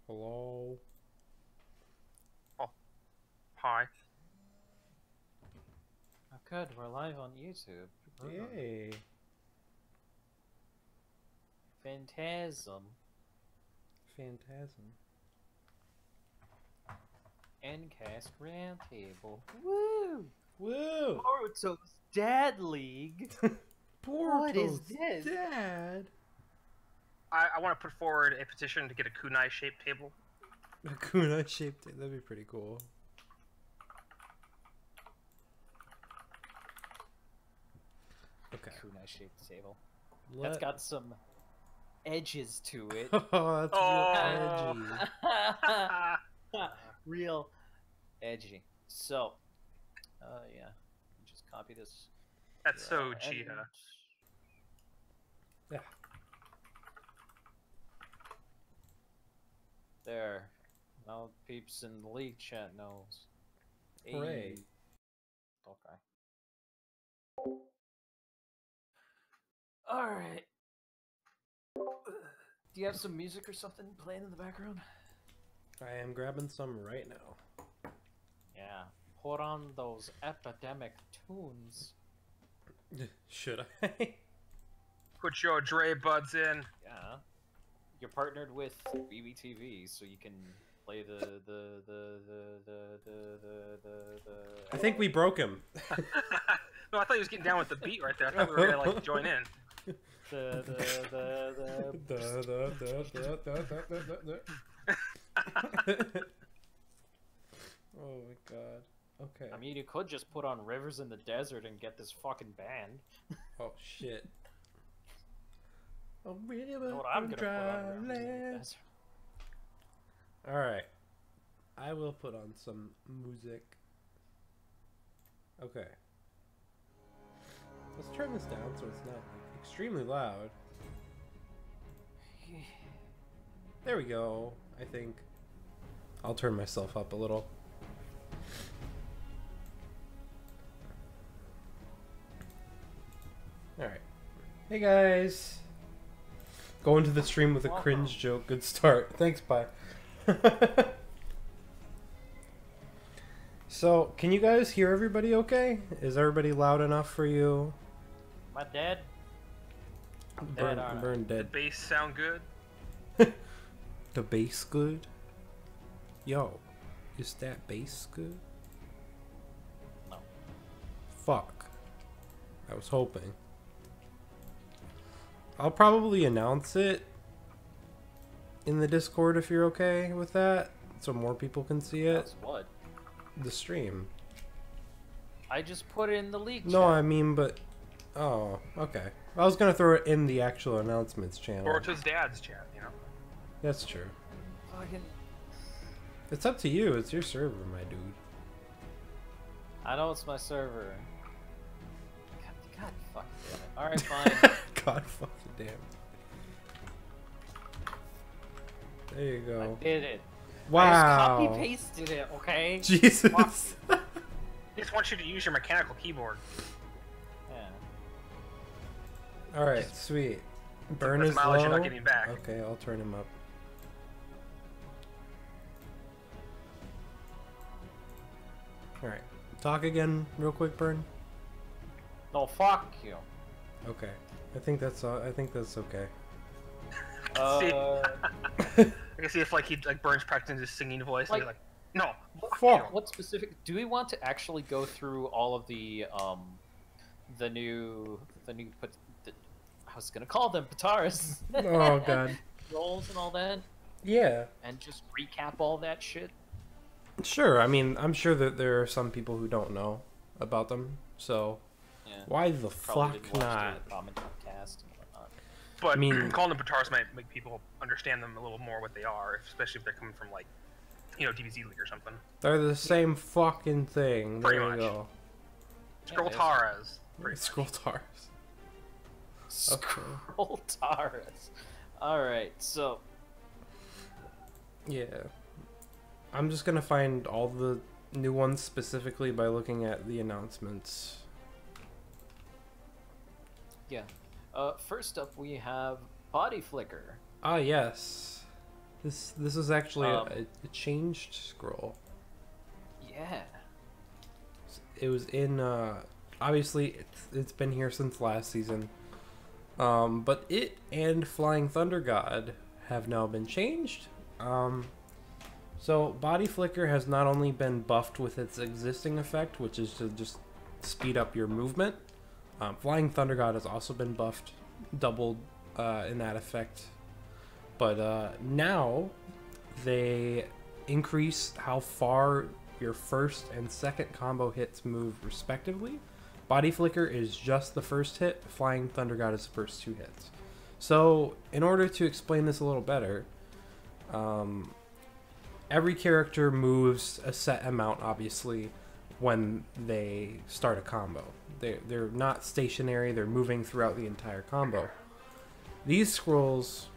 Hello. Oh, hi. Oh, good. We're live on YouTube. Yay. Phantasm. Phantasm. Endcast Roundtable. Woo! Woo! Boruto's Dad League. What is this? Dad. I want to put forward a petition to get a kunai-shaped table. A kunai shaped it. That'd be pretty cool. Okay. Kunai shaped table. Let... That's got some edges to it. Oh, that's real edgy. Real edgy. So, yeah. Just copy this. That's so and- Jiha. Yeah. There. Now peeps in the league chat knows. Hooray. Hey. Okay. Alright. Do you have some music or something playing in the background? I am grabbing some right now. Yeah. Put on those epidemic tunes. Should I? Put your Dre buds in. Yeah. You're partnered with BBTV, so you can play the I think we broke him. No, I thought he was getting down with the beat right there. I thought we were gonna like join in. Oh my god. Okay. I mean, you could just put on Rivers in the Desert and get this fucking band. Oh shit. Oh, really? You know what I'm gonna put on Rivers in the Desert? Alright. I will put on some music. Okay. Let's turn this down so it's not like, extremely loud. There we go, I think. I'll turn myself up a little. Alright. Hey guys! Going to the stream with a cringe joke. Good start. Thanks, bye. So, can you guys hear everybody okay? Is everybody loud enough for you? Am I dead? Burn dead. Bass sound good. The bass good? Yo, is that bass good? No. Fuck. I was hoping. I'll probably announce it in the Discord if you're okay with that, so more people can see it. That's what? The stream. I just put it in the league No, chat. I mean, but... Oh, okay. I was gonna throw it in the actual announcements channel. Boruto's dad's chat, you know. That's true. Fucking... It's up to you. It's your server, my dude. I know it's my server. God fucking damn it. Alright, fine. God fucking damn. There you go. I did it. Wow. I just copy-pasted it, okay? Jesus. He just wants you to use your mechanical keyboard. Yeah. Alright, sweet. Burn That's is mileage low. you're not getting back. Okay, I'll turn him up. Alright. Talk again real quick, Burn. No, fuck you. Okay. I think that's okay. I can see if like he like Burns practicing his singing voice. Like- And you're like, no, Fuck. What specific? Do we want to actually go through all of the new, I was gonna call them Pataras. Oh god. Roles and all that, Yeah. and just recap all that shit. Sure. I mean, I'm sure that there are some people who don't know about them. So Yeah. why the Probably fuck didn't watch not? the comment cast and whatnot. But I mean- calling them Batars might make people understand them a little more what they are, especially if they're coming from like, you know, DBZ League or something. They're the same fucking thing. Pretty There you much. go. Scrolltaras. Scrolltars. Scrolltaras. Alright, so Yeah. I'm just gonna find all the new ones specifically by looking at the announcements. yeah. First up we have Body Flicker. Ah, yes. This is actually a changed scroll. Yeah. It was in obviously it's been here since last season. But it and Flying Thunder God have now been changed. So Body Flicker has not only been buffed with its existing effect, which is to just speed up your movement. Flying Thunder God has also been buffed, doubled in that effect. But now they increase how far your first and second combo hits move respectively. Body Flicker is just the first hit, Flying Thunder God is the first 2 hits. So, in order to explain this a little better, every character moves a set amount, obviously, when they start a combo. They're not stationary, they're moving throughout the entire combo. These scrolls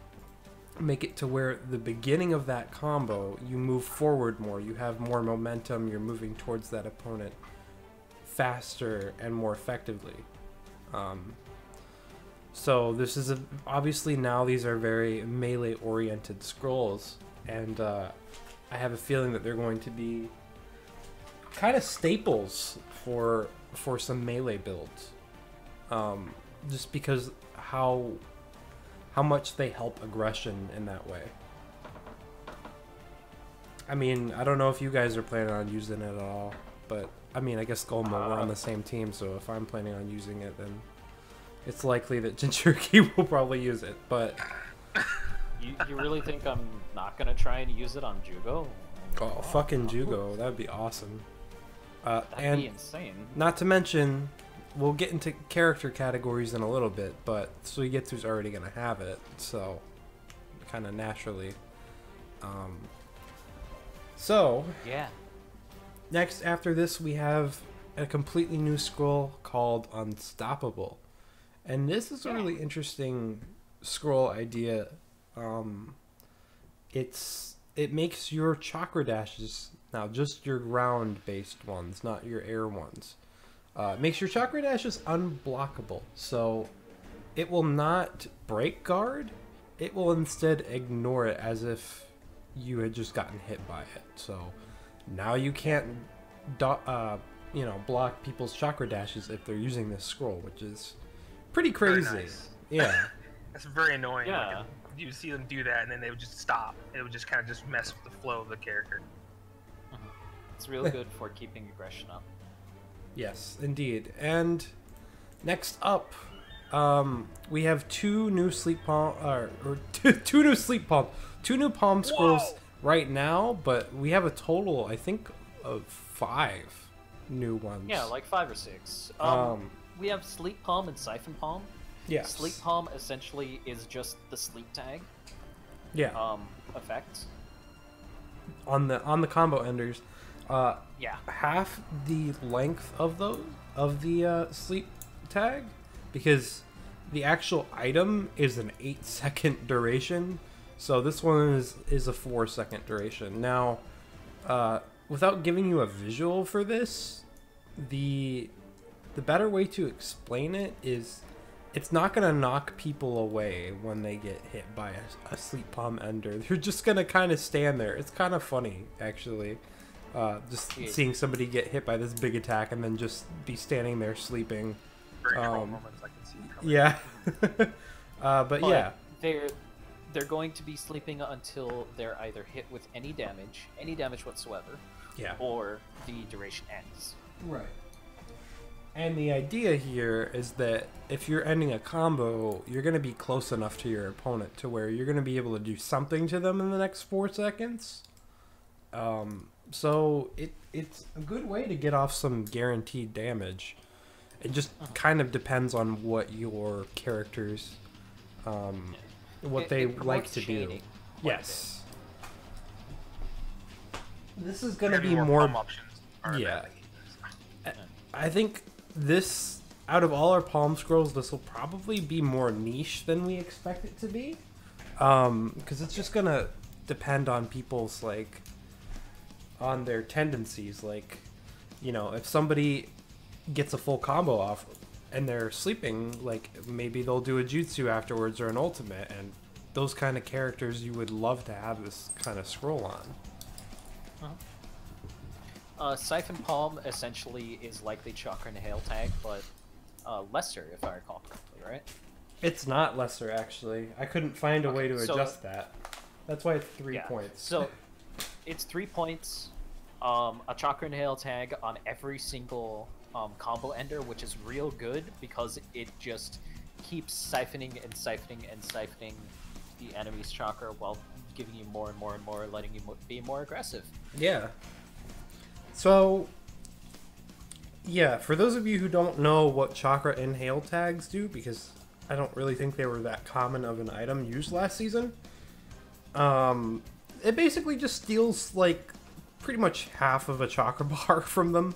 make it to where the beginning of that combo, you move forward more, you have more momentum, you're moving towards that opponent faster and more effectively. So this is obviously now these are very melee oriented scrolls, and I have a feeling that they're going to be kind of staples for some melee builds, just because how much they help aggression in that way. I mean, I don't know if you guys are planning on using it at all, but I mean, I guess Golmo, we're on the same team, so if I'm planning on using it, then it's likely that Jinchuriki will probably use it, but... You really think I'm not gonna try and use it on Jugo? Oh, fucking Jugo, that'd be awesome. That'd be insane. Not to mention, we'll get into character categories in a little bit, but Suigetsu's already gonna have it, so kind of naturally. So yeah. Next, after this, we have a completely new scroll called Unstoppable, and this is a really interesting scroll idea. It makes your chakra dashes now just your ground-based ones, not your air ones. Makes your chakra dashes unblockable, so it will not break guard. It will instead ignore it as if you had just gotten hit by it. So now you can't, block people's chakra dashes if they're using this scroll, which is pretty crazy. Very nice. Yeah. That's very annoying. Yeah. Like, you would see them do that, and then they would just stop. It would just kind of just mess with the flow of the character. It's real good for keeping aggression up. Yes, indeed. And next up, we have two new palm scrolls right now, but we have a total, I think, of 5 new ones. Yeah, like 5 or 6. We have Sleep Palm and Siphon Palm. Yes. Sleep Palm essentially is just the sleep tag. Yeah. Effect. On the combo enders. Yeah. Half the length of the sleep tag, because the actual item is an 8-second duration, so this one is a 4-second duration. Now, without giving you a visual for this, the better way to explain it is it's not gonna knock people away when they get hit by a sleep palm ender. They're just gonna kind of stand there. It's kind of funny, actually. Just seeing somebody get hit by this big attack and then just be standing there sleeping. Very troll moments I can see coming. Yeah. But yeah. They're going to be sleeping until they're either hit with any damage whatsoever, Yeah. or the duration ends. Right. And the idea here is that if you're ending a combo, you're going to be close enough to your opponent to where you're going to be able to do something to them in the next 4 seconds. So it's a good way to get off some guaranteed damage. It just kind of depends on what your characters, what they like to do. Yes. This is going to be more options. Yeah. I think this, out of all our palm scrolls, this will probably be more niche than we expect it to be. Because it's just going to depend on people's, on their tendencies. If somebody gets a full combo off and they're sleeping, maybe they'll do a jutsu afterwards or an ultimate, and those kind of characters you would love to have this kind of scroll on. Siphon Palm essentially is like the Chakra and Hail tag, but lesser, if I recall correctly, right? It's not lesser, actually. I couldn't find a way to adjust that. That's why it's 3 points. So it's 3 points. A Chakra and Hail tag on every single combo ender, which is real good because it just keeps siphoning and siphoning and siphoning the enemy's chakra while giving you more and more and more, letting you be more aggressive. Yeah. So, yeah, for those of you who don't know what Chakra and Hail tags do, because I don't really think they were that common of an item used last season, it basically just steals, like, pretty much half of a Chakra bar from them.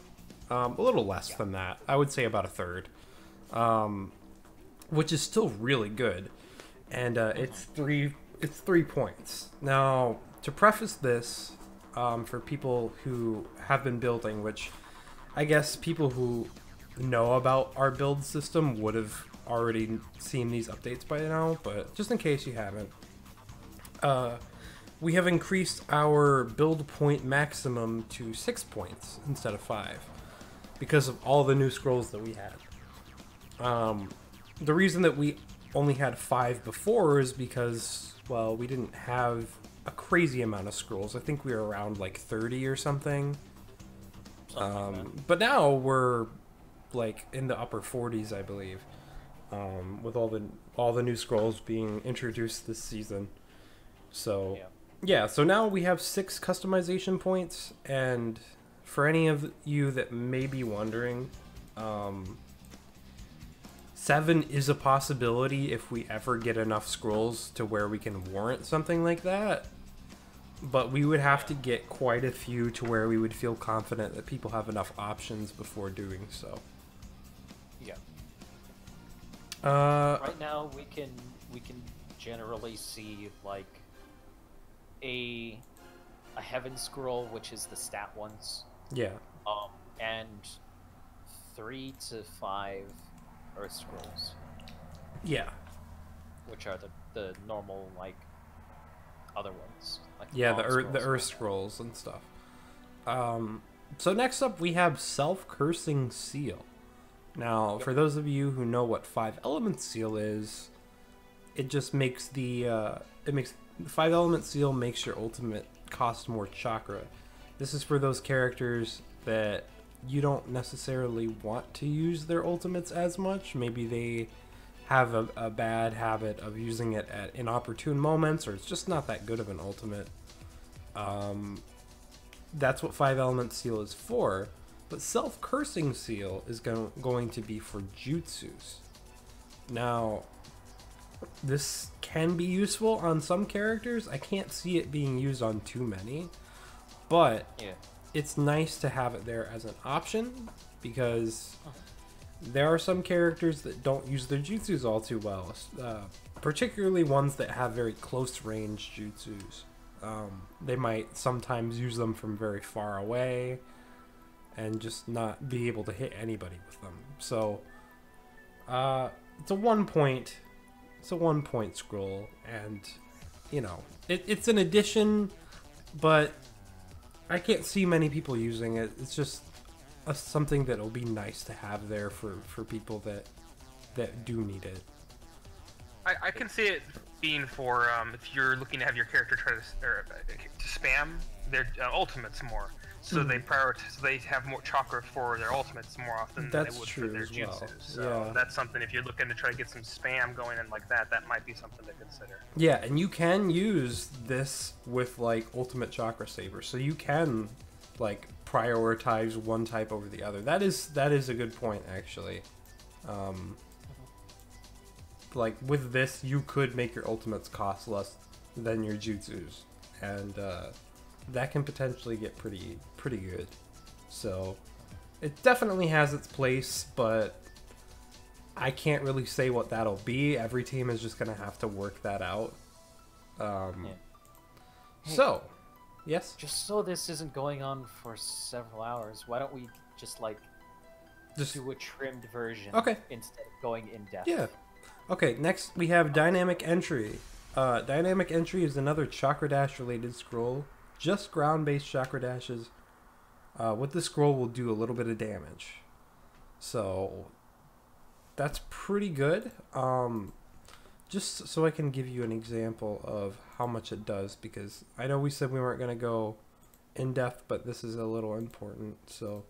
A little less than that. I would say about a third. Which is still really good. And it's 3 points. Now, to preface this, for people who have been building, which I guess people who know about our build system would have already seen these updates by now, but just in case you haven't, we have increased our build point maximum to 6 points instead of 5 because of all the new scrolls that we had. The reason that we only had 5 before is because, well, we didn't have a crazy amount of scrolls. I think we were around like 30 or something. But now we're like in the upper 40s, I believe, with all the new scrolls being introduced this season. So yeah, so now we have 6 customization points, and for any of you that may be wondering, 7 is a possibility if we ever get enough scrolls to where we can warrant something like that. But we would have to get quite a few to where we would feel confident that people have enough options before doing so. Yeah. Uh, Right now, we can generally see like a heaven scroll, which is the stat ones. Yeah. And 3 to 5 earth scrolls. Yeah. Which are the normal like other ones. Like Yeah, the earth scrolls and stuff. So next up we have self-cursing seal. Now, for those of you who know what 5 element seal is, it just makes the 5 element seal makes your ultimate cost more chakra. This is for those characters that you don't necessarily want to use their ultimates as much. Maybe they have a bad habit of using it at inopportune moments, or it's just not that good of an ultimate. That's what 5 element seal is for. But self-cursing seal is going to be for jutsus. Now, this can be useful on some characters. I can't see it being used on too many, but it's nice to have it there as an option, because there are some characters that don't use their jutsus all too well, particularly ones that have very close range jutsus. They might sometimes use them from very far away and just not be able to hit anybody with them. So it's a 1 point. It's a 1 point scroll, and you know it's an addition, but I can't see many people using it. It's just something that'll be nice to have there for people that do need it. I can see it being for if you're looking to have your character try to spam their ultimates more. So they prioritize. So they have more chakra for their ultimates more often than they would for their jutsus. So that's something. If you're looking to try to get some spam going in like that, that might be something to consider. Yeah, and you can use this with like ultimate chakra saver, so you can like prioritize one type over the other. That is a good point, actually. Like with this, you could make your ultimates cost less than your jutsus, and that can potentially get pretty good. So it definitely has its place, but I can't really say what that'll be. Every team is just gonna have to work that out. So, yes? Just so this isn't going on for several hours, why don't we just do a trimmed version Okay. instead of going in depth? Yeah. Okay, next we have dynamic entry. Dynamic Entry is another Chakra Dash related scroll. Just ground based Chakra Dashes. With this scroll will do a little bit of damage. So that's pretty good. Just so I can give you an example of how much it does, because I know we said we weren't going to go in depth, but this is a little important. So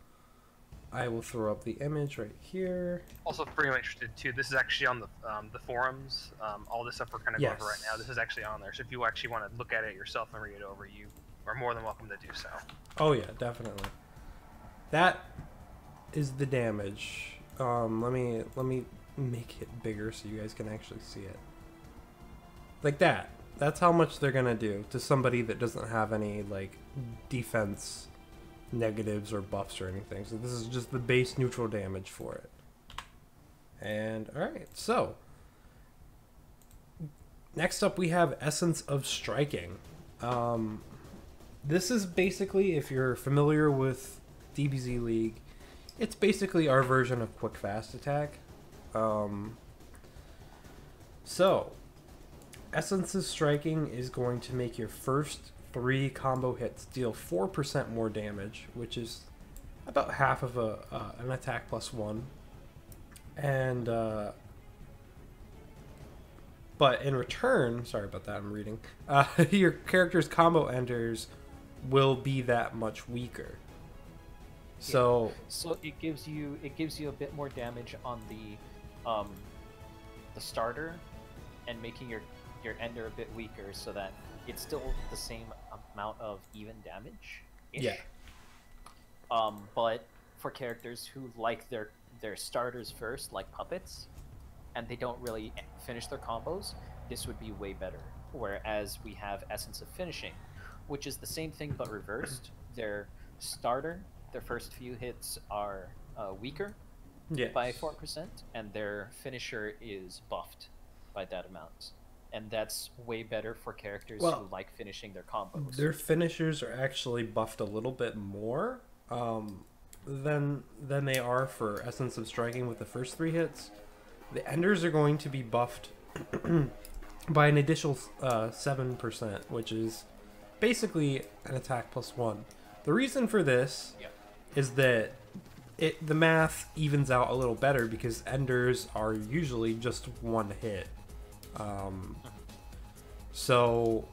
I will throw up the image right here. Also, pretty much interested too. This is actually on the forums. All this stuff we're kind of going over right now. This is actually on there. So if you actually want to look at it yourself and read it over, you are more than welcome to do so. Oh yeah, definitely. That is the damage. Let me make it bigger so you guys can actually see it. Like that. That's how much they're gonna do to somebody that doesn't have any like defense negatives or buffs or anything. So this is just the base neutral damage for it. And alright, so next up we have Essence of Striking. This is basically, if you're familiar with DBZ League, it's basically our version of Quick Fast Attack. So Essence of Striking is going to make your first 3 combo hits deal 4% more damage, which is about half of an attack plus 1. And but in return, sorry about that, I'm reading. Your character's combo enders will be that much weaker. So it gives you a bit more damage on the starter, and making your ender a bit weaker, so that it's still the same amount of even damage. Yeah. But for characters who like their starters first, like puppets, and they don't really finish their combos, this would be way better. Whereas we have Essence of Finishing, which is the same thing but reversed. Their starter, their first few hits are weaker by 4%, and their finisher is buffed by that amount. And that's way better for characters who like finishing their combos. Their finishers are actually buffed a little bit more than they are for Essence of Striking with the first 3 hits. The enders are going to be buffed by an additional 7%, which is basically an attack plus 1. The reason for this is that the math evens out a little better, because enders are usually just 1 hit. So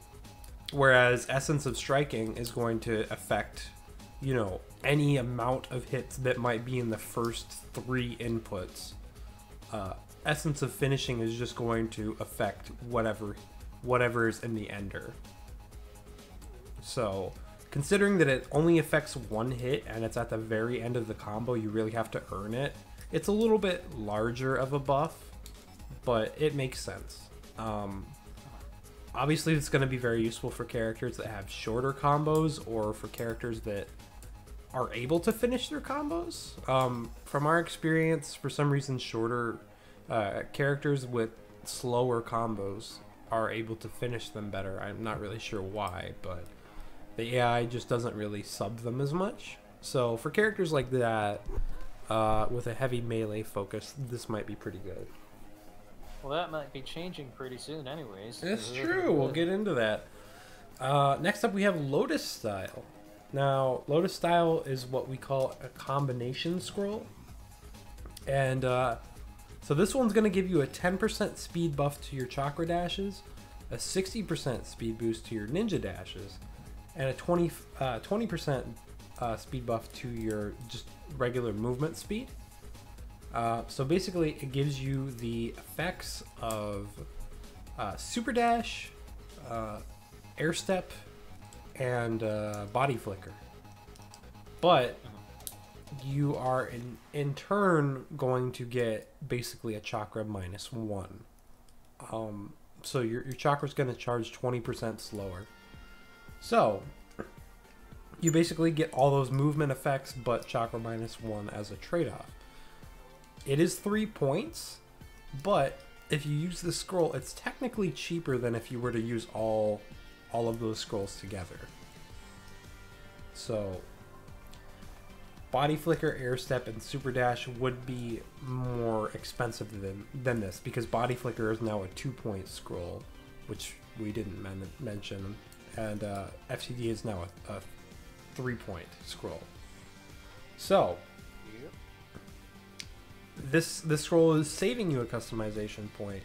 whereas Essence of Striking is going to affect, you know, any amount of hits that might be in the first 3 inputs, Essence of Finishing is just going to affect whatever is in the ender. So considering that it only affects 1 hit and it's at the very end of the combo, you really have to earn it. It's a little bit larger of a buff, but it makes sense. Obviously, it's going to be very useful for characters that have shorter combos, or for characters that are able to finish their combos. From our experience, for some reason, shorter characters with slower combos are able to finish them better. I'm not really sure why, but the AI just doesn't really sub them as much. So for characters like that, with a heavy melee focus, this might be pretty good. Well, that might be changing pretty soon anyways. It's true. We'll get into that. Next up, we have Lotus Style. Now, Lotus Style is what we call a combination scroll. And so this one's going to give you a 10% speed buff to your Chakra Dashes, a 60% speed boost to your Ninja Dashes, and a 20% speed buff to your just regular movement speed. So basically, it gives you the effects of Super Dash, Air Step, and Body Flicker. But you are in turn going to get basically a chakra -1. So your chakra's going to charge 20% slower. So you basically get all those movement effects, but chakra -1 as a trade-off. It is 3 points, but if you use this scroll, it's technically cheaper than if you were to use all of those scrolls together. So Body Flicker, Air Step, and Super Dash would be more expensive than this, because Body Flicker is now a 2-point scroll, which we didn't mention, and FTD is now a 3-point scroll. So this scroll is saving you a customization point,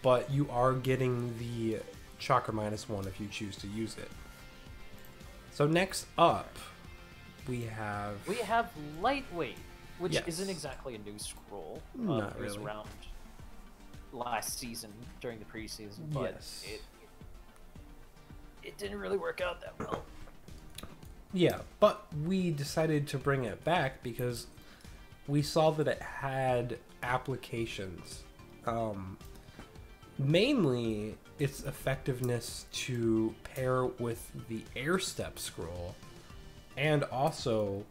but you are getting the chakra -1 if you choose to use it. So next up, we have lightweight, which Yes. isn't exactly a new scroll. Not It was really. around last season during the preseason, but Yes. it didn't really work out that well. Yeah, but we decided to bring it back because we saw that it had applications. Mainly its effectiveness to pair with the air step scroll, and also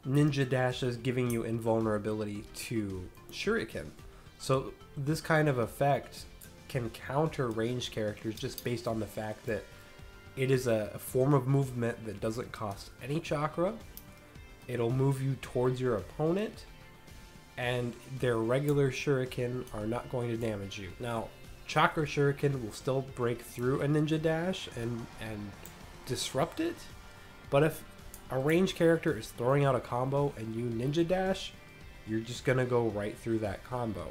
Ninja Dash is giving you invulnerability to Shuriken. So this kind of effect can counter ranged characters just based on the fact that it is a form of movement that doesn't cost any chakra. It'll move you towards your opponent, and their regular shuriken are not going to damage you. Now, chakra shuriken will still break through a Ninja Dash and disrupt it, but if a ranged character is throwing out a combo and you Ninja Dash, you're just gonna go right through that combo.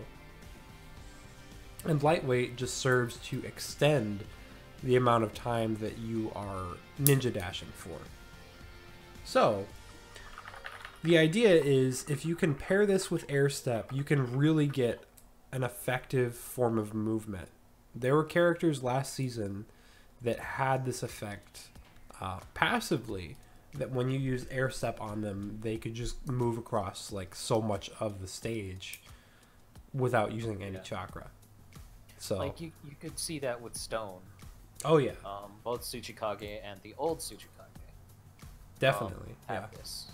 And lightweight just serves to extend the amount of time that you are Ninja Dashing for. So, the idea is if you can pair this with air step, you can really get an effective form of movement. There were characters last season that had this effect passively, that when you use air step on them, they could just move across like so much of the stage without using any chakra. So, Like you could see that with Stone. oh yeah, Both Tsuchikage and the old Tsuchikage. definitely, Have yeah. this.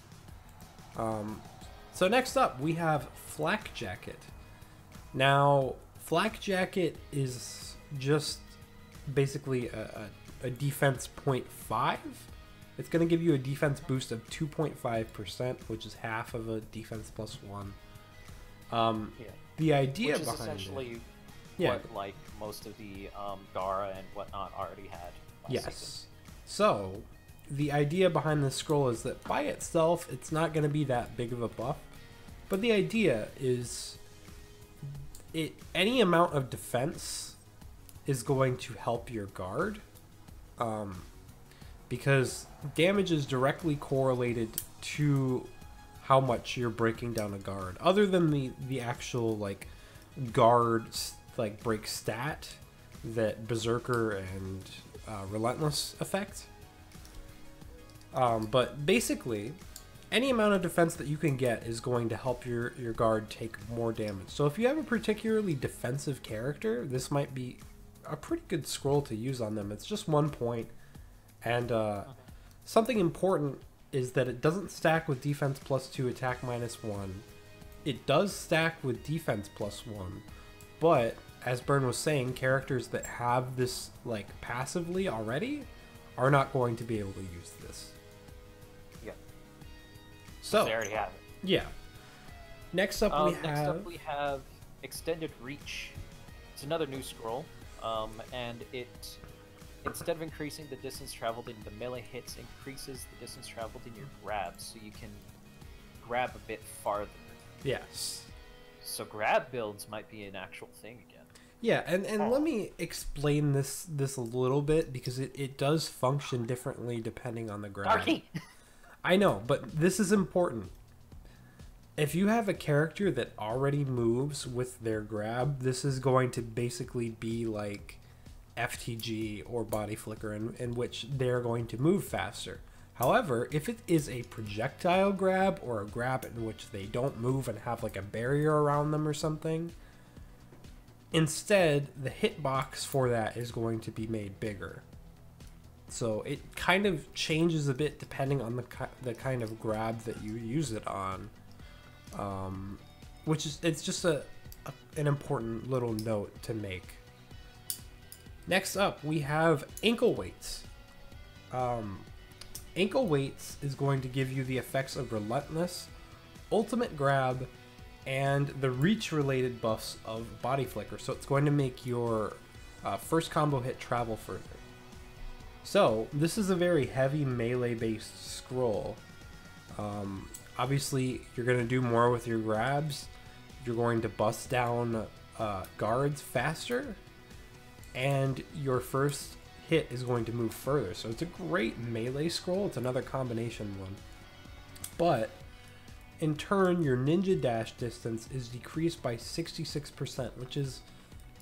So next up, we have Flak Jacket. Now, Flak Jacket is just basically a defense 0.5. It's going to give you a defense boost of 2.5%, which is half of a defense +1. The idea Which is behind essentially it, yeah, what like most of the Gara and whatnot already had last yes. season. So, the idea behind this scroll is that by itself, it's not going to be that big of a buff. But the idea is any amount of defense is going to help your guard. Because damage is directly correlated to how much you're breaking down a guard. Other than the actual like guard like break stat that Berserker and Relentless affect. But basically, any amount of defense that you can get is going to help your guard take more damage. So if you have a particularly defensive character, this might be a pretty good scroll to use on them. It's just 1 point. And something important is that it doesn't stack with defense +2, attack -1. It does stack with defense +1. But, as Byrne was saying, characters that have this like passively already are not going to be able to use this. Yeah. So, They already have it. yeah. Next up we have Extended Reach. It's another new scroll, and it, instead of increasing the distance traveled in the melee hits, increases the distance traveled in your grabs, so you can grab a bit farther. Yes. So grab builds might be an actual thing again. Yeah, and let me explain this a little bit, because it does function differently depending on the grab. Darky! I know, but this is important. If you have a character that already moves with their grab, this is going to basically be like FTG or Body Flicker, in which they're going to move faster. However, if it is a projectile grab or a grab in which they don't move and have like a barrier around them or something, instead the hitbox for that is going to be made bigger. So it kind of changes a bit depending on the kind of grab that you use it on. Which is, it's just an important little note to make. Next up, we have ankle weights. Ankle weights is going to give you the effects of Relentless, Ultimate Grab, and the reach related buffs of Body Flicker. So it's going to make your First combo hit, travel further. So, this is a very heavy melee-based scroll. Obviously, you're going to do more with your grabs. You're going to bust down guards faster. And your first hit is going to move further. So it's a great melee scroll. It's another combination one. But, in turn, your ninja dash distance is decreased by 66%, which is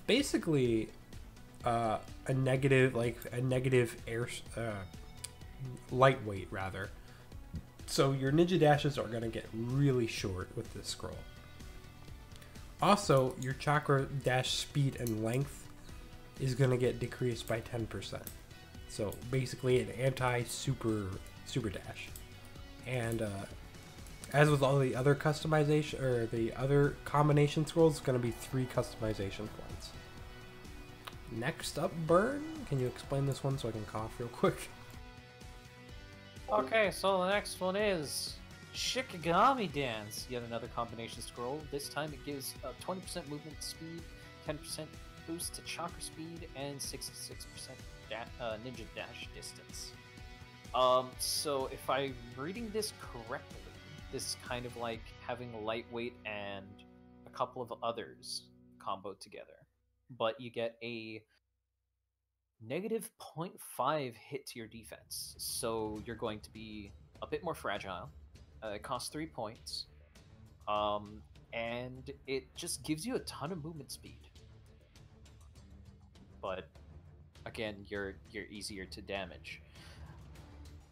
basically a negative air lightweight rather. So your ninja dashes are going to get really short with this scroll. Also, your chakra dash speed and length is going to get decreased by 10%. So basically an anti-super dash. And as with all the other customization or the other combination scrolls, it's going to be 3 customization points. Next up, Burn. Can you explain this one so I can cough real quick? Okay, so the next one is Shikigami Dance. Yet another combination scroll. This time it gives 20% movement speed, 10% boost to chakra speed, and 66% ninja dash distance. So if I'm reading this correctly, this is kind of like having lightweight and a couple of others comboed together. But you get a negative 0.5 hit to your defense. So you're going to be a bit more fragile. It costs 3 points. And it just gives you a ton of movement speed. But again, you're easier to damage.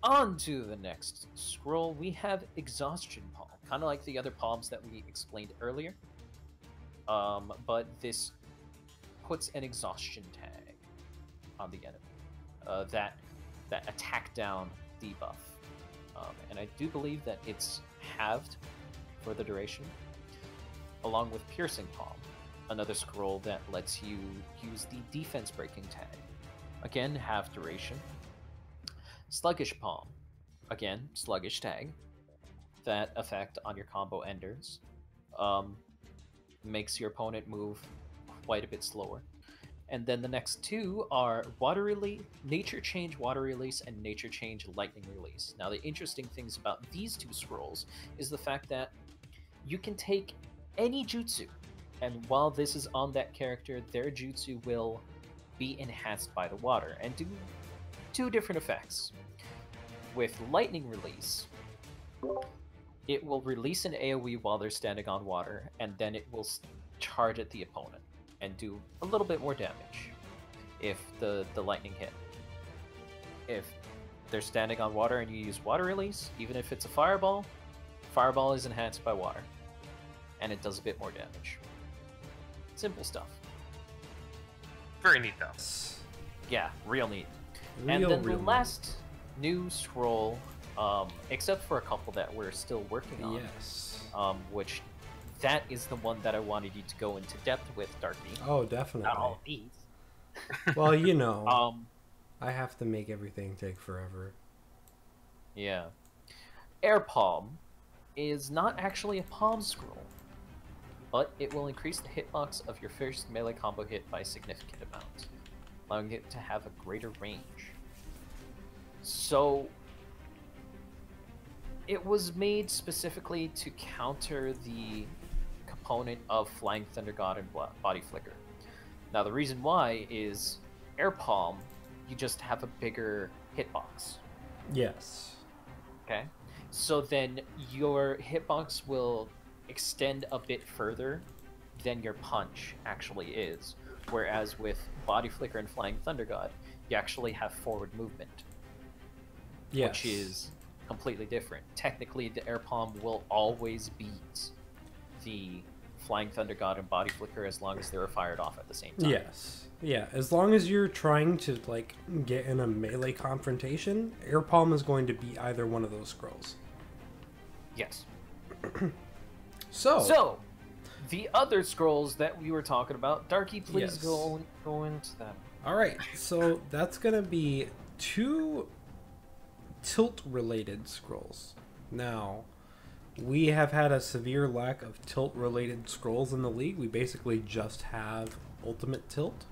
On to the next scroll, we have Exhaustion Palm. Kind of like the other palms that we explained earlier. But this puts an exhaustion tag on the enemy that attack down debuff, and I do believe that it's halved for the duration, along with Piercing Palm, another scroll that lets you use the defense breaking tag, again half duration. Sluggish Palm, again sluggish tag, that effect on your combo enders, makes your opponent move quite a bit slower. And then the next 2 are Water Release, Nature Change Water Release, and Nature Change Lightning Release. Now the interesting things about these 2 scrolls is the fact that you can take any jutsu, and while this is on that character, their jutsu will be enhanced by the water and do 2 different effects. With Lightning Release, it will release an AoE while they're standing on water, and then it will charge at the opponent and do a little bit more damage if the lightning hit. If they're standing on water and you use Water Release, even if it's a fireball is enhanced by water, and it does a bit more damage. Simple stuff. Very neat, though. Yeah, real neat. And then the last new scroll, except for a couple that we're still working on, Yes. Which that is the one that I wanted you to go into depth with, Darky. Oh, definitely. Not all of these. Well, you know, I have to make everything take forever. Yeah. Air Palm is not actually a palm scroll, but it will increase the hitbox of your first melee combo hit by a significant amount, allowing it to have a greater range. So, it was made specifically to counter the component of Flying Thunder God and Body Flicker. Now the reason why is Air Palm, you just have a bigger hitbox. Yes. Okay? So then your hitbox will extend a bit further than your punch actually is. Whereas with Body Flicker and Flying Thunder God, you actually have forward movement. Yes. Which is completely different. Technically, the Air Palm will always beat the Flying Thunder God and Body Flicker as long as they're fired off at the same time. Yes. Yeah, as long as you're trying to, like, get in a melee confrontation, Air Palm is going to be either one of those scrolls. Yes. So, the other scrolls that we were talking about, Darky, please Yes. go into them. Alright, so that's going to be 2 tilt-related scrolls. Now, we have had a severe lack of tilt-related scrolls in the league. We basically just have ultimate tilt.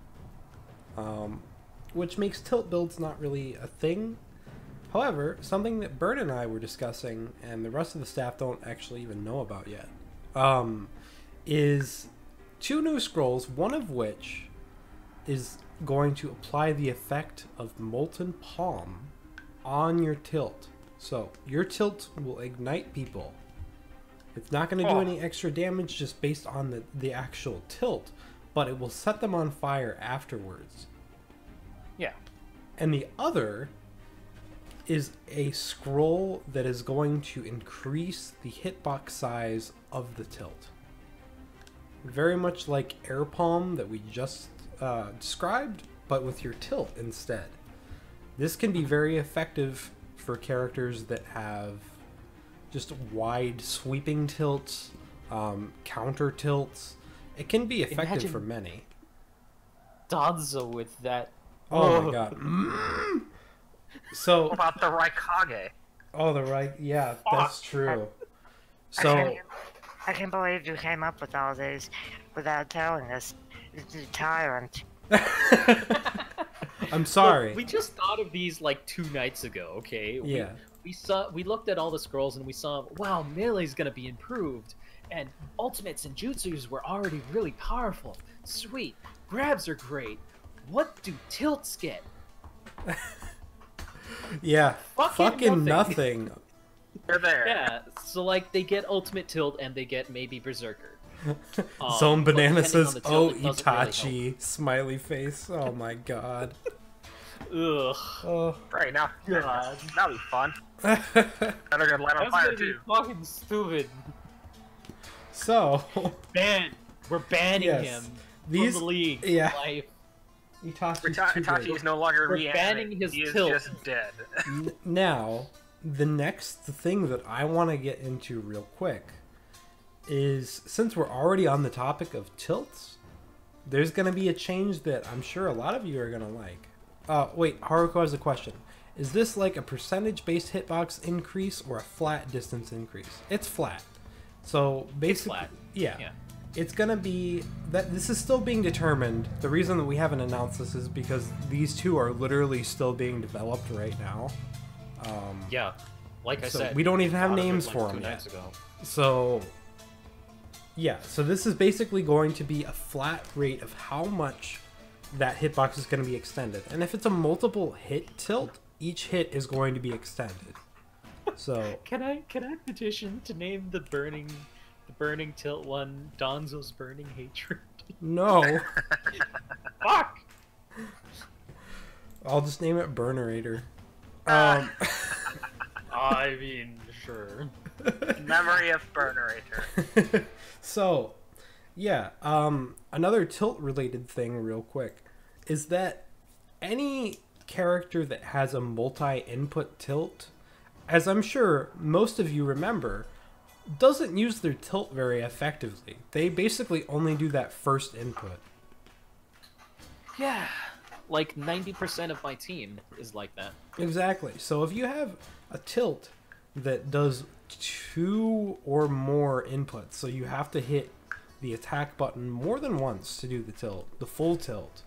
which makes tilt builds not really a thing. However, something that Bern and I were discussing, and the rest of the staff don't actually even know about yet, is 2 new scrolls, one of which is going to apply the effect of Molten Palm on your tilt. So your tilt will ignite people. It's not going to do any extra damage just based on the actual tilt, but it will set them on fire afterwards. Yeah. And the other is a scroll that is going to increase the hitbox size of the tilt. Very much like Air Palm that we just described, but with your tilt instead. This can be very effective for characters that have just wide sweeping tilts, counter tilts. It can be effective for many. Danzo with that. Oh my god. So What about the Raikage? oh, yeah, that's true. So I can't believe you came up with all these without telling us. It's a tyrant. I'm sorry. Look, we just thought of these like 2 nights ago. Okay. Yeah. We looked at all the scrolls and we saw, wow, melee's gonna be improved, and ultimates and jutsus were already really powerful. Sweet. Grabs are great. What do tilts get? Yeah. Fucking Nothing. They're there. Yeah. So like they get ultimate tilt and they get maybe berserker. Zone but Banana depending on says, the "Oh, tilt, it doesn't really Itachi!" Smiley face. Oh my god. Ugh. Oh. Right, now. God. That'll be fun. And they're gonna light on That's fire, gonna be too. fucking stupid. So, We're banning Yes. him These- from the league. yeah. For life. Itachi's too Itachi good. is no longer We're reanimated. banning his He is tilt. just dead. Now, the next thing that I want to get into real quick is, since we're already on the topic of tilts, there's going to be a change that I'm sure a lot of you are going to like. Wait, Haruko has a question. Is this like a percentage-based hitbox increase or a flat distance increase? It's flat. So basically, flat. Yeah. It's going to be that this is still being determined. The reason that we haven't announced this is because these 2 are literally still being developed right now. Yeah. Like I So said, we don't even have thought of it, names like, for 2 them yet. nights ago. So, yeah, so this is basically going to be a flat rate of how much that hitbox is going to be extended. And if it's a multiple hit tilt, each hit is going to be extended. So, Can I petition to name the burning tilt one Donzo's burning hatred? no, Fuck! I'll just name it Burnerator. I mean, sure. Memory of Burnerator. So, yeah, another tilt related thing real quick is that any character that has a multi-input tilt, as I'm sure most of you remember, doesn't use their tilt very effectively. They basically only do that first input. Yeah. Like 90% of my team is like that. Exactly. So if you have a tilt that does 2 or more inputs, so you have to hit the attack button more than once to do the tilt, the full tilt,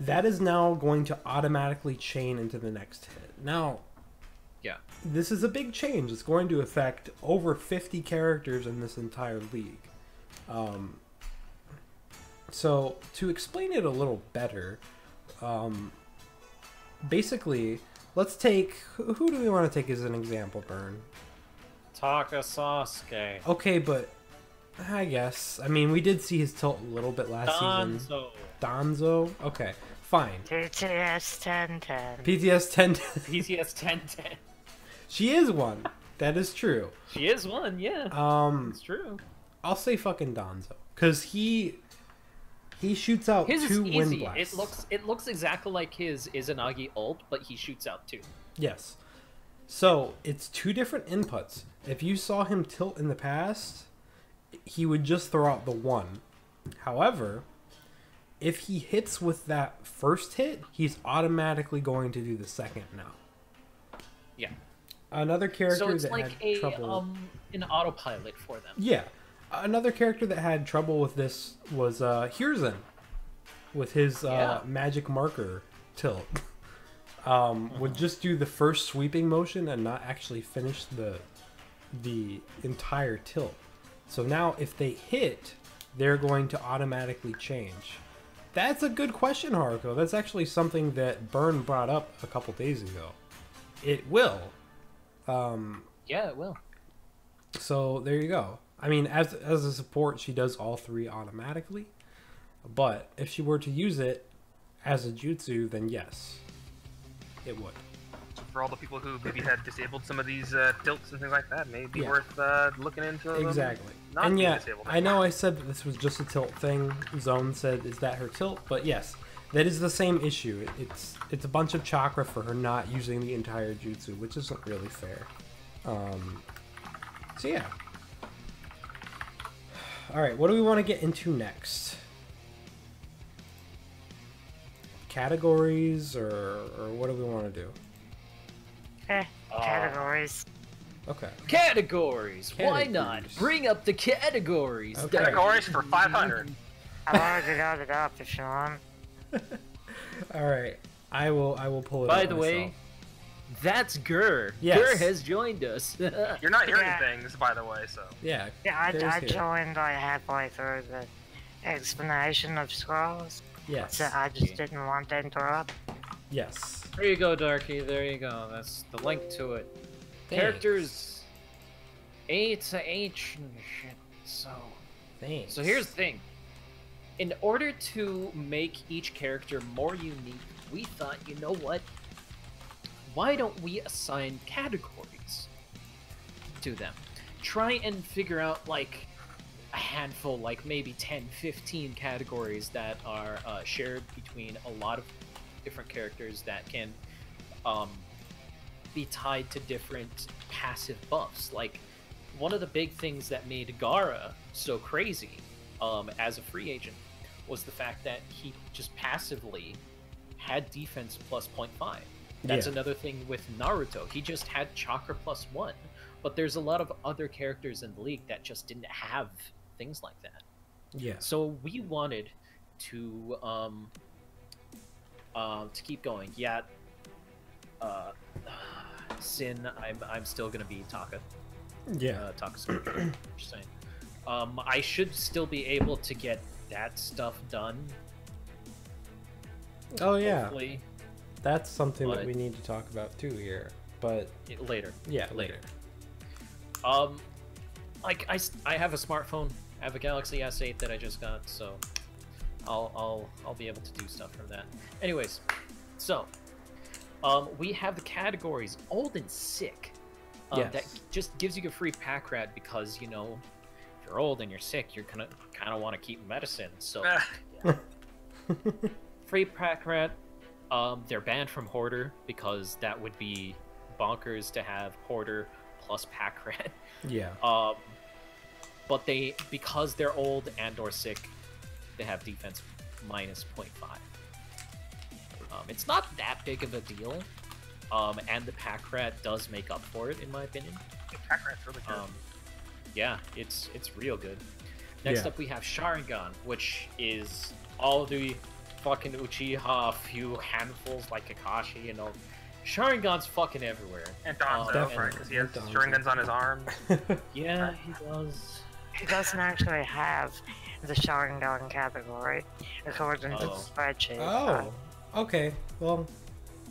that is now going to automatically chain into the next hit. Now, Yeah. this is a big change. It's going to affect over 50 characters in this entire league. So, to explain it a little better, basically, let's take... Who do we want to take as an example, Bern? Taka Sasuke. Okay, but I guess. I mean, we did see his tilt a little bit last season. Danzo. Danzo? Okay, fine. TTS 1010. PTS 10... PCS 1010. She is one. That is true. She is one, yeah. It's true. I'll say fucking Danzo. Because he shoots out His is 2 wind easy. blasts. It looks exactly like his Izanagi ult, but he shoots out 2. Yes. So, it's 2 different inputs. If you saw him tilt in the past, he would just throw out the 1. However, if he hits with that first hit, he's automatically going to do the second now. Yeah. Another character So it's that like had trouble... an autopilot for them. Yeah. Another character that had trouble with this was Hirzan. with his Yeah. magic marker tilt would just do the first sweeping motion and not actually finish the entire tilt. So now if they hit, they're going to automatically change. That's a good question, Haruko. That's actually something that Byrne brought up a couple days ago. It will. Yeah, it will. So there you go. I mean, as a support, she does all three automatically. But if she were to use it as a jutsu, then yes, it would. For all the people who maybe had disabled some of these tilts and things like that, maybe Yeah. worth looking into them. Exactly. Not And being yeah, disabled. I know I said that this was just a tilt thing. Zone said, is that her tilt? But yes, that is the same issue. It's a bunch of chakra for her not using the entire jutsu, which isn't really fair. So yeah. Alright, what do we want to get into next? Categories, or what do we want to do? Categories. Okay. Categories. Why not? Categories. Bring up the categories. Okay. Categories for 500. I wanted to load it up if you want. Alright. I will pull it By up the myself. way, that's Gur. Yes. Gur has joined us. You're not hearing Yeah. things, by the way, so. Yeah. Yeah, There's I here. joined like halfway through the explanation of scrolls, Yes. so I just didn't want to interrupt. Yes. There you go, Darky. There you go. That's the link to it. Characters A to H and shit. Thanks. So here's the thing. In order to make each character more unique, we thought, you know what? Why don't we assign categories to them? Try and figure out, like, a handful, like maybe 10, 15 categories that are shared between a lot of different characters that can be tied to different passive buffs. Like, one of the big things that made Gaara so crazy as a free agent was the fact that he just passively had defense plus 0.5. That's Yeah. another thing with Naruto. He just had chakra plus 1. But there's a lot of other characters in the league that just didn't have things like that. Yeah. So we wanted to keep going. Yeah. Sin, I'm still gonna be Taka. Yeah. Taka's just saying. I should still be able to get that stuff done. Oh yeah. Hopefully. That's something that But- we need to talk about too here. But Later. yeah, later. Like I have a smartphone. I have a Galaxy S8 that I just got, so I'll be able to do stuff from that. Anyways, so we have the categories old and sick. Yes. That just gives you a free pack rat because, you know, if you're old and you're sick, you're kind of want to keep medicine. So free pack rat. They're banned from Hoarder because that would be bonkers to have Hoarder plus pack rat. Yeah. But because they're old and or sick, they have defense minus 0.5. It's not that big of a deal, and the pack rat does make up for it, in my opinion. Pack rat's really good. Yeah, it's real good. Next Yeah. up, we have Sharingan, which is all the fucking Uchiha, a few handfuls like Kakashi, you know. Sharingan's fucking everywhere. And Donzo, definitely. right? Because he has Donzo. Sharingans on his arm. Yeah, he does. He doesn't actually have the Sharingan category according to the Oh. spreadsheet. Oh. Okay. Well,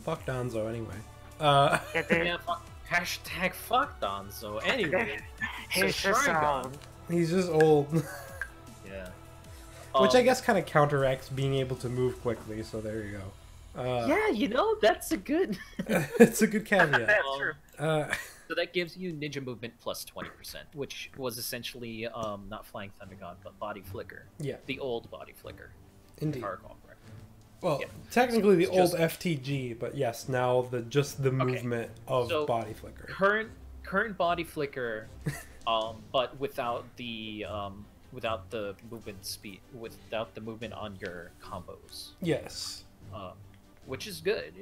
fuck Donzo anyway. Yeah, dude, Yeah, hashtag fuck Donzo. Anyway, he's so just Sharingan. old. He's just old. Yeah. Which I guess kind of counteracts being able to move quickly, so there you go. Yeah, you know, that's a good. It's a good caveat. That's true. So that gives you ninja movement plus 20%, which was essentially not Flying Thunder God, but Body Flicker. Yeah, The old Body Flicker. indeed. If I recall correctly. Well, Yeah. technically the It's old just- FTG, but yes, now the movement of So, body flicker. Current Body Flicker, but without the movement speed, without the movement on your combos. Yes. Which is good.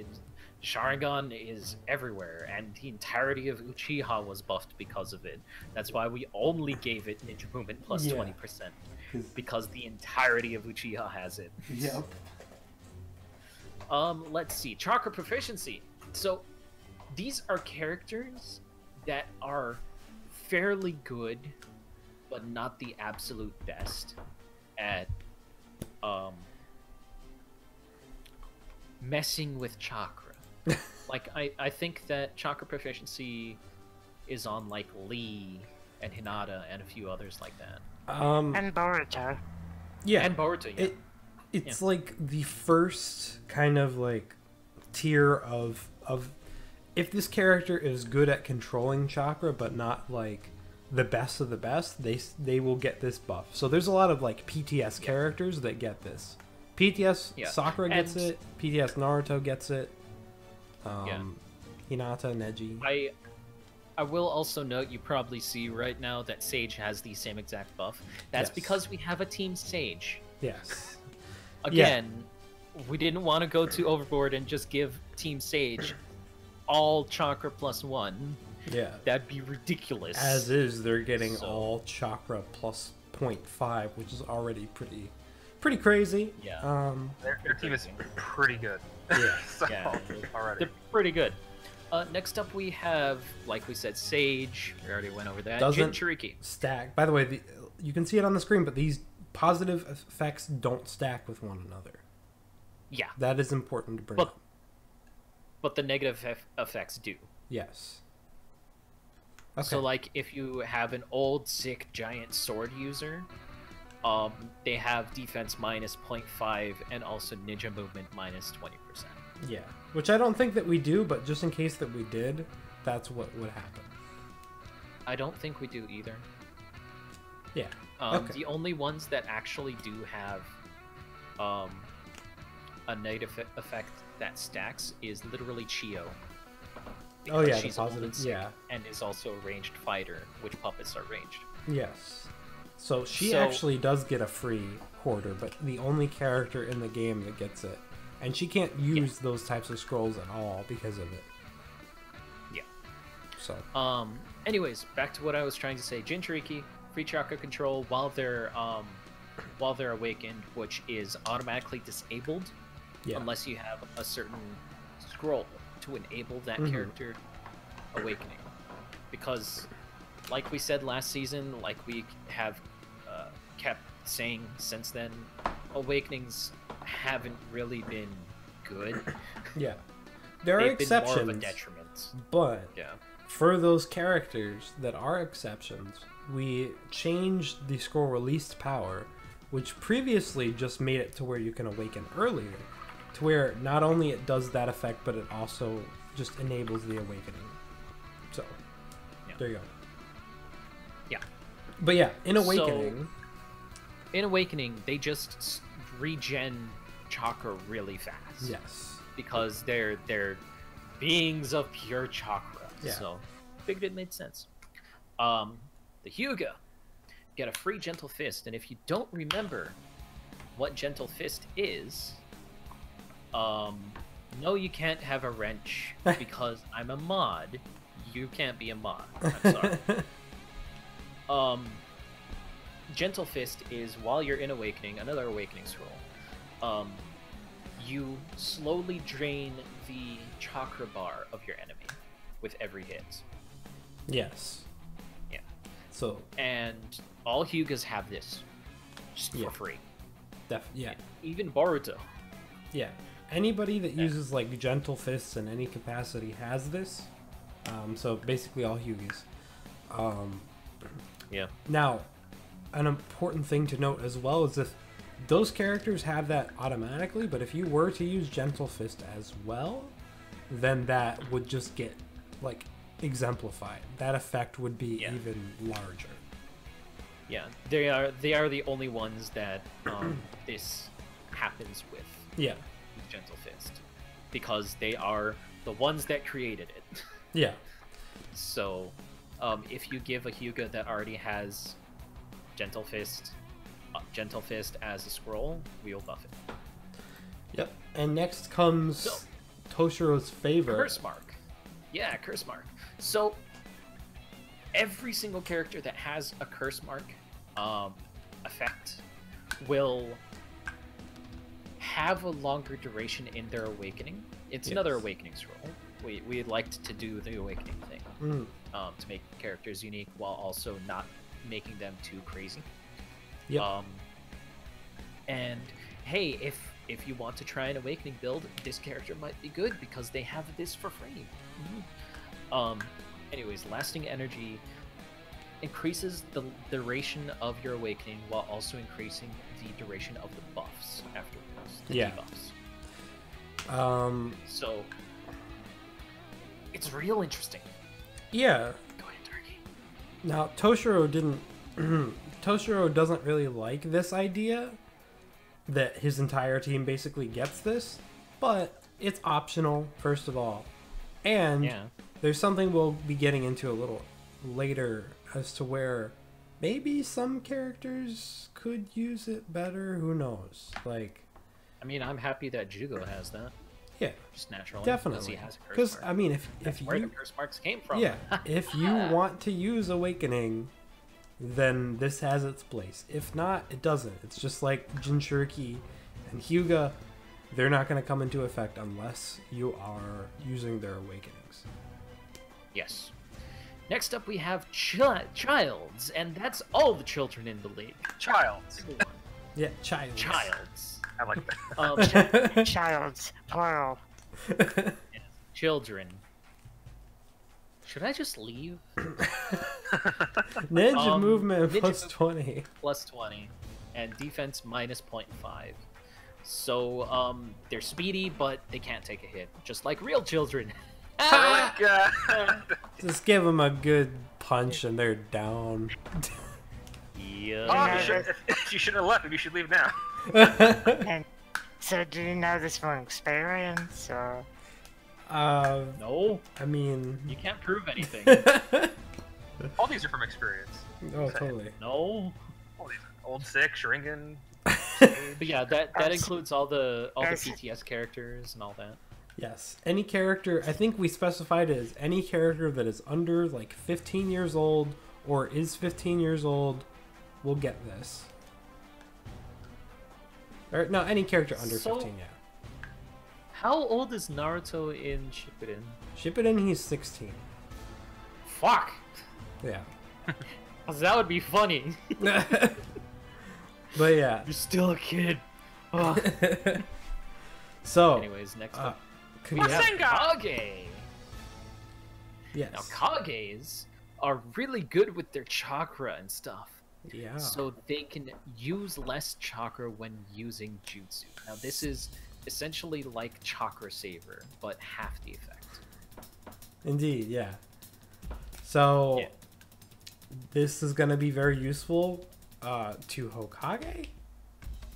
Sharingan is everywhere, and the entirety of Uchiha was buffed because of it. That's why we only gave it ninja movement plus Yeah. 20%, because the entirety of Uchiha has it. Yep. Let's see. Chakra proficiency. So, these are characters that are fairly good, but not the absolute best at messing with chakra. Like, I think that chakra proficiency is on like Lee and Hinata and a few others like that. And Boruto. Yeah. And Boruto, yeah. It's like the first kind of like tier of if this character is good at controlling chakra but not like the best of the best, they will get this buff. So there's a lot of like PTS characters that get this. PTS Sakura gets it, PTS Naruto gets it. Hinata, Neji. I will also note, you probably see right now that Sage has the same exact buff. That's because we have a Team Sage. Yes. Again, we didn't want to go too overboard and just give Team Sage all chakra +1. Yeah. That'd be ridiculous. As is, they're getting all chakra plus 0.5, which is already pretty crazy. Yeah. Their team is pretty good. Yeah. Already. They're pretty good. Next up we have, like we said, Sage. We already went over that. Doesn't Jinchuriki. stack. By the way, you can see it on the screen, but these positive effects don't stack with one another. Yeah. That is important to bring up. But the negative effects do. Yes. Okay. So, like, if you have an old, sick, giant sword user, they have defense -0.5 and also ninja movement -20%. Yeah. Which I don't think that we do, but just in case that we did, that's what would happen. I don't think we do either. Yeah. The only ones that actually do have a negative effect that stacks is literally Chio. Oh yeah, she's the old and positive. sick Yeah. and is also a ranged fighter, which puppets are ranged. Yes. So she actually does get a free quarter, but the only character in the game that gets it. And she can't use those types of scrolls at all because of it. Yeah. So. Anyways, back to what I was trying to say. Jinchuriki, free chakra control while they're awakened, which is automatically disabled unless you have a certain scroll to enable that character awakening. Because, like we said last season, like we have kept saying since then, awakenings haven't really been good. Yeah. There are exceptions. Been more of a detriment. But for those characters that are exceptions, we changed the scroll released power, which previously just made it to where you can awaken earlier, to where not only it does that effect, but it also just enables the awakening. So, there you go. Yeah. But yeah, in Awakening... In Awakening, they just regen chakra really fast. Yes. Because they're beings of pure chakra. Yeah. So, figured it made sense. The Hyuga get a free Gentle Fist, and if you don't remember what Gentle Fist is, no, you can't have a wrench because I'm a mod. You can't be a mod. I'm sorry. Gentle Fist is while you're in Awakening, another Awakening scroll. You slowly drain the chakra bar of your enemy with every hit. Yes. Yeah. So. And all Hyugas have this just for free. Yeah. Even Boruto. Yeah. Anybody that uses like Gentle Fists in any capacity has this. So basically all Hyugis. Yeah. Now, an important thing to note as well is if those characters have that automatically, but if you were to use Gentle Fist as well, then that would just get like exemplified. That effect would be even larger. Yeah, they are the only ones that this happens with. Yeah. With Gentle Fist, because they are the ones that created it. Yeah. So, if you give a Hyuga that already has Gentle Fist as a scroll, we'll buff it. Yep. And next comes Toshiro's favorite. Curse Mark. Yeah, Curse Mark. So, every single character that has a Curse Mark effect will have a longer duration in their awakening. It's another awakening scroll. We liked to do the awakening thing to make characters unique while also not making them too crazy. Yep. And hey, if you want to try an awakening build, this character might be good because they have this for free. Anyways, lasting energy increases the duration of your awakening while also increasing the duration of the buffs afterwards. The debuffs. So it's real interesting. Yeah. Go ahead, Turkey. Now, Toshiro didn't... Toshiro doesn't really like this idea that his entire team basically gets this, but it's optional, first of all. And there's something we'll be getting into a little later as to where maybe some characters could use it better. Who knows? Like, I mean, I'm happy that Jugo has that. Yeah, just naturally. Definitely. Because I mean, if where you the curse marks came from. Yeah, if you want to use Awakening, then this has its place. If not, it doesn't. It's just like Jinchuriki and Hyuga. They're not going to come into effect unless you are using their Awakenings. Yes. Next up, we have Childs, and that's all the children in the league. Childs. Yeah, Childs. Childs. I like that. Childs, plural. Yes, children. Should I just leave? Ninja movement ninja plus movement 20. Plus 20. And defense minus 0.5. So, they're speedy, but they can't take a hit. Just like real children. Oh my god. Just give them a good punch and they're down. Yeah. Oh, you shouldn't have left. Maybe you should leave now. And so, do you know this from experience, or? No. I mean... You can't prove anything. All these are from experience. Oh, totally. No. All these Old Sick, Sharingan. But yeah, that includes all the Yes. PTS characters and all that. Yes. Any character, I think we specified it as any character that is under like 15 years old or is 15 years old will get this. Or no, any character under 15, yeah. How old is Naruto in Shippuden? Shippuden, he's 16. Fuck! Yeah. 'Cause that would be funny. But yeah. You're still a kid. Oh. So, Anyways, next up. we have, Kage! yes. Now, Kages are really good with their chakra and stuff. Yeah. So they can use less chakra when using jutsu. Now, this is essentially like Chakra Saver, but half the effect. Indeed, yeah. So, Yeah. this is going to be very useful to Hokage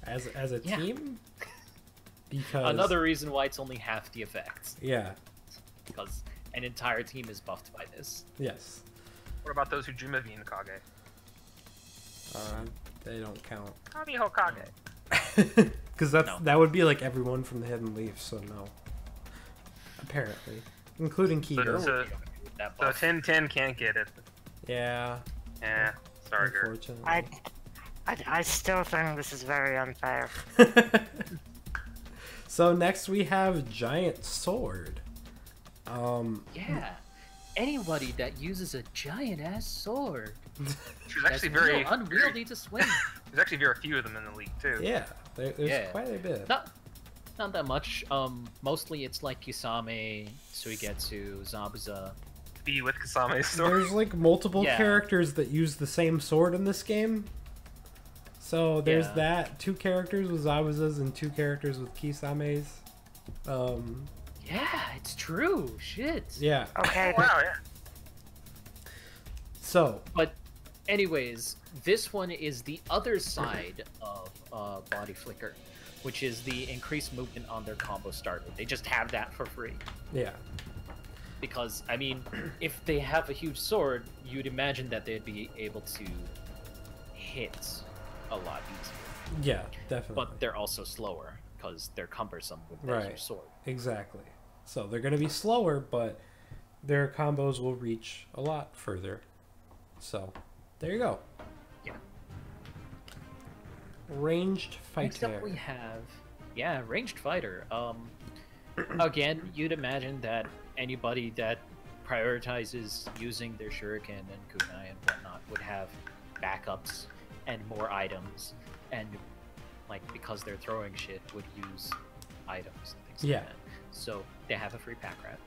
as a Yeah. team. Because Another reason why it's only half the effect. yeah, Because an entire team is buffed by this. yes, What about those who dream of being Kage? they don't count Kami Hokage. because that's No. that would be like everyone from the Hidden Leaf. So no, apparently, including Kido. So That buff. 10-10 can't get it. Yeah, Yeah, sorry, girl. unfortunately. I still think this is very unfair. So next we have Giant Sword. Yeah. Anybody that uses a giant ass sword. She's That's actually very real unwieldy to swing. There's actually very few of them in the league too. Yeah, there's Yeah. quite a bit. Not that much. Mostly it's like Kisame, Suigetsu, Zabuza. Be with Kasame's sword. There's like multiple Yeah. characters that use the same sword in this game. So there's Yeah. that. 2 characters with Zabuzas and 2 characters with Kisames. Yeah, it's true. Shit. Yeah. Okay, Wow, yeah. So, But anyways, this one is the other side of Body Flicker, which is the increased movement on their combo starter. They just have that for free. yeah. Because, I mean, if they have a huge sword, you'd imagine that they'd be able to hit a lot easier. Yeah, definitely. But they're also slower, because they're cumbersome with their Right. huge sword. Exactly. So they're going to be slower, but their combos will reach a lot further. So, there you go. Yeah. Ranged Next up fighter. we have... Yeah, ranged fighter. Again, you'd imagine that anybody that prioritizes using their shuriken and kunai and whatnot would have backups and more items, and like because they're throwing shit would use items and things Yeah. like that. So they have a free pack rat.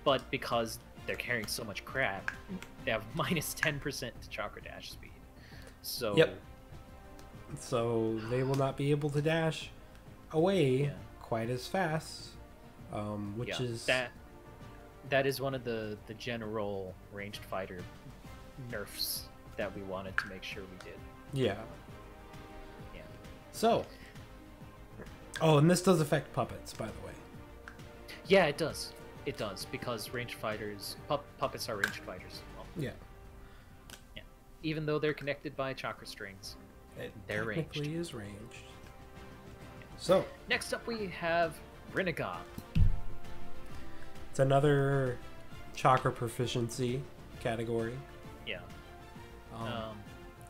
But because they're carrying so much crap, they have minus 10% to chakra dash speed. So Yep. So they will not be able to dash away Yeah. quite as fast, which yeah, is that is one of the general ranged fighter nerfs that we wanted to make sure we did. yeah. Yeah. So, oh, and this does affect puppets, by the way. Yeah, it does. It does, because ranged fighters, puppets are ranged fighters as well. Yeah. Yeah. Even though they're connected by chakra strings. It They're technically is ranged. So, Next up we have Renegade. it's another chakra proficiency category. Yeah.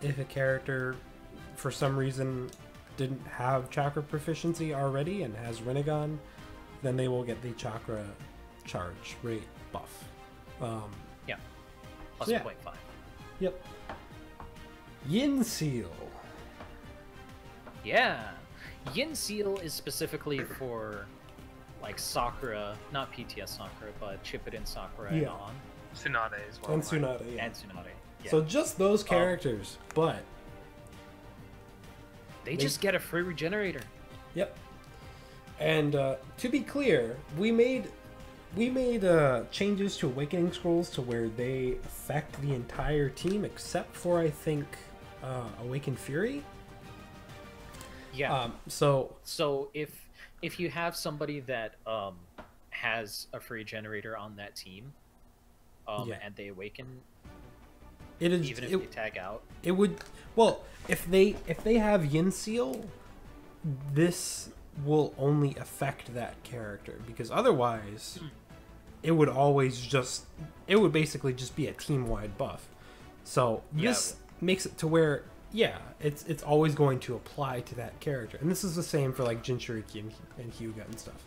If a character, for some reason, didn't have chakra proficiency already and has Renegon, then they will get the chakra charge rate buff. Yeah. Plus yeah. 0.5. Yep. Yin Seal. Yeah. Yin Seal is specifically for like Sakura, not PTS Sakura, but Shippuden Sakura and Yeah. on. Tsunade as well. And Tsunade, yeah. And Tsunade. Yeah. So just those characters, but they just get a free regenerator. yep. And to be clear, we made changes to Awakening Scrolls to where they affect the entire team except for I think Awakened Fury. Yeah. So if you have somebody that has a free generator on that team, Yeah. and they awaken, it is even if they tag out, it would if they have Yin Seal, this will only affect that character because otherwise it would basically just be a team-wide buff. So this makes it to where it's always going to apply to that character. And this is the same for like Jinchuriki and Hyuga and stuff.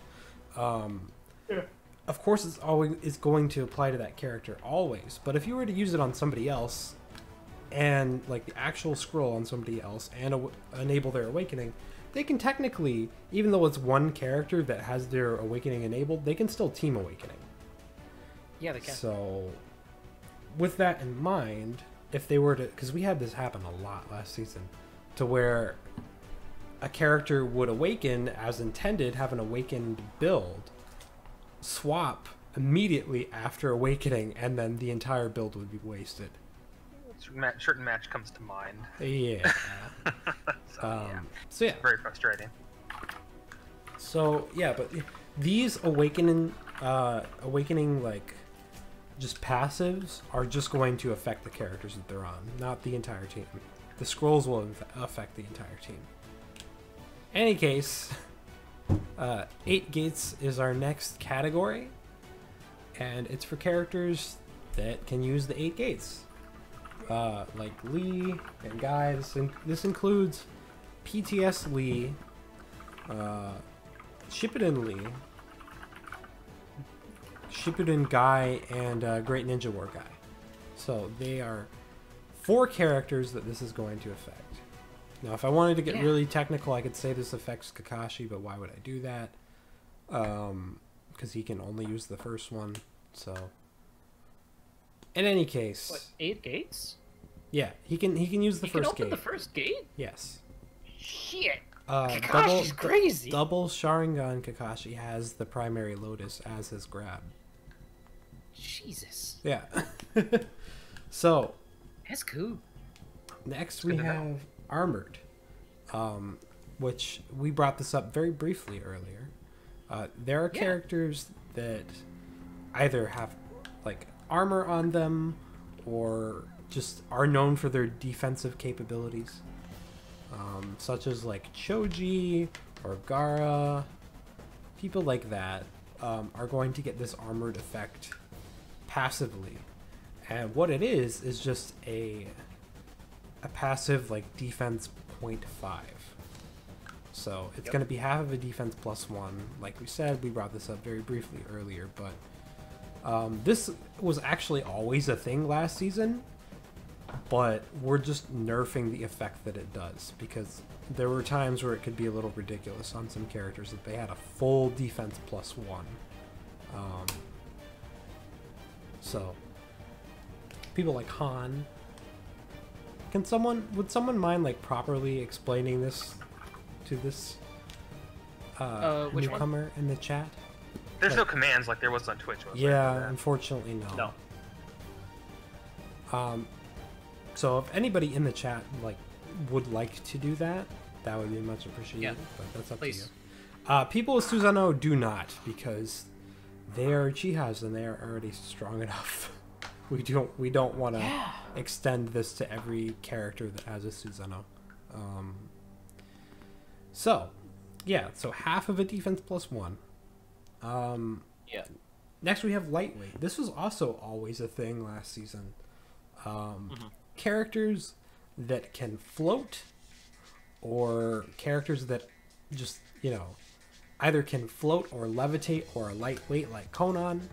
Of course it's going to apply to that character always, but if you were to use it on somebody else and like the actual scroll on somebody else and enable their awakening, they can technically, even though it's one character that has their awakening enabled, they can still team awakening. yeah, they can. So, with that in mind, if they were to, because we had this happen a lot last season, to where a character would awaken as intended, have an awakened build, swap immediately after awakening, and then the entire build would be wasted. Certain match comes to mind. Yeah. So yeah. Very frustrating. So yeah, but these awakening like just passives are just going to affect the characters that they're on, not the entire team. The scrolls will affect the entire team. Any case, 8 gates is our next category, and it's for characters that can use the 8 gates. Like Lee and Guy. This includes PTS Lee, Shippuden Lee, Shippuden Guy, and Great Ninja War Guy. So they are 4 characters that this is going to affect. Now, if I wanted to get really technical, I could say this affects Kakashi, but why would I do that? Because he can only use the first one. So, in any case, What, 8 gates? yeah, he can use the You can first open gate. the first gate? Yes. Shit. Double Kakashi's crazy. Double Sharingan Kakashi has the primary Lotus as his grab. Jesus. Yeah. So That's cool. next we good to know. have Armored, which we brought this up very briefly earlier. There are Yeah. characters that either have like armor on them or just are known for their defensive capabilities, such as like Choji or Gaara. People like that are going to get this armored effect passively, and what it is just a passive like defense 0.5. So it's going to be half of a defense +1. Like we said, we brought this up very briefly earlier, but this was actually always a thing last season, but we're just nerfing the effect that it does, because there were times where it could be a little ridiculous on some characters that they had a full defense +1. So people like Han. Would someone mind like properly explaining this to this newcomer in the chat? There's no commands like there was on Twitch. Was Yeah, there? unfortunately no. So if anybody in the chat like would like to do that, that would be much appreciated. Yeah. But that's up Please. to you. People with Susanoo do not, because they are Chihas and they are already strong enough. We don't want to extend this to every character that has a Susanoo. So half of a defense +1. Yeah. Next we have lightweight. This was also always a thing last season. Characters that can float, or characters that just, either can float or levitate or are lightweight like Conan.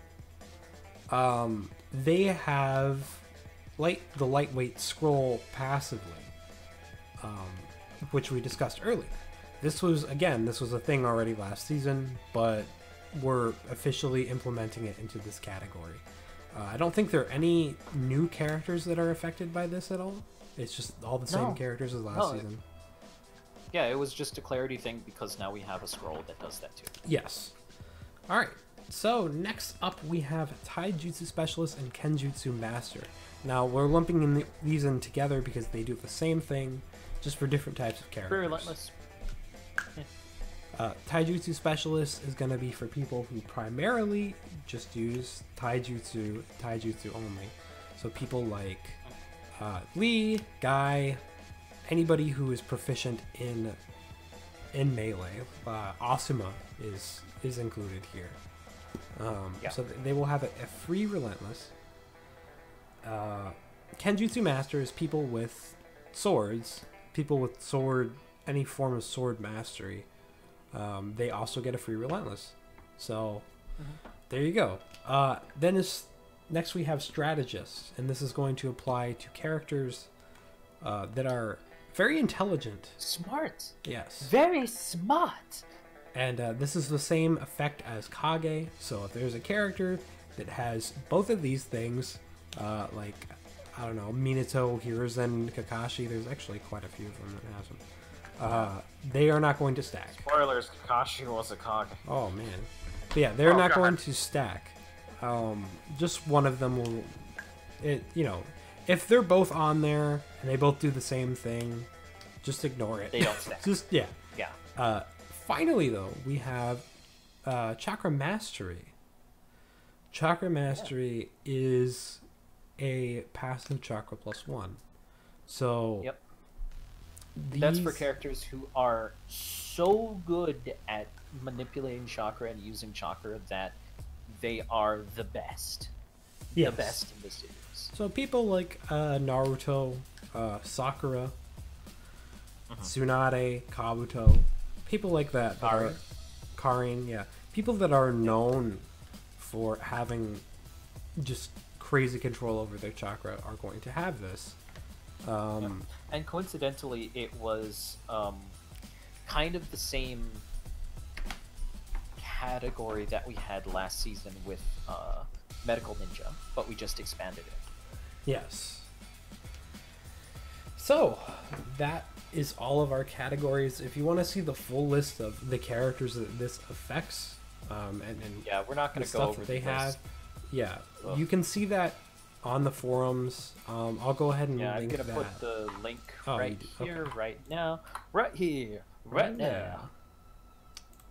They have the lightweight scroll passively, which we discussed earlier. This was a thing already last season, but we're officially implementing it into this category. I don't think there are any new characters that are affected by this at all. It's just all the same characters as last season. Yeah, it was just a clarity thing because now we have a scroll that does that too. Yes. All right. So next up we have Taijutsu Specialist and Kenjutsu Master. Now we're lumping these in together because they do the same thing, just for different types of characters. Relentless. Taijutsu Specialist is going to be for people who primarily just use Taijutsu only. So people like Lee, Guy, anybody who is proficient in melee. Asuma is included here. So they will have a free Relentless. Kenjutsu Master is people with swords, any form of sword mastery. They also get a free Relentless. So there you go. Next we have Strategist, and this is going to apply to characters that are very intelligent. Smart. Yes. Very smart. And this is the same effect as Kage. So if there's a character that has both of these things, like, I don't know, Minato, Hiruzen, Kakashi, there's actually quite a few of them that has them. They are not going to stack. Spoilers, Kakashi was a Kage. Oh, man. But yeah, they're not going to stack. Just one of them will... if they're both on there and they both do the same thing, just ignore it. They don't stack. Yeah. Finally, though, we have Chakra Mastery. Chakra Mastery is a passive chakra +1. So... Yep. That's for characters who are so good at manipulating chakra and using chakra that they are the best. Yes. The best in the series. So people like Naruto, Sakura, Tsunade, Kabuto, people like that. Karin, yeah. People that are known for having just crazy control over their chakra are going to have this. And coincidentally, it was kind of the same category that we had last season with Medical Ninja, but we just expanded it. Yes. So, that is all of our categories. If you want to see the full list of the characters that this affects, and yeah, we're not going to go over that they have, list. Yeah, you can see that on the forums. I'll go ahead and link I'm gonna that. put the link Okay. here, right now, right here, right now.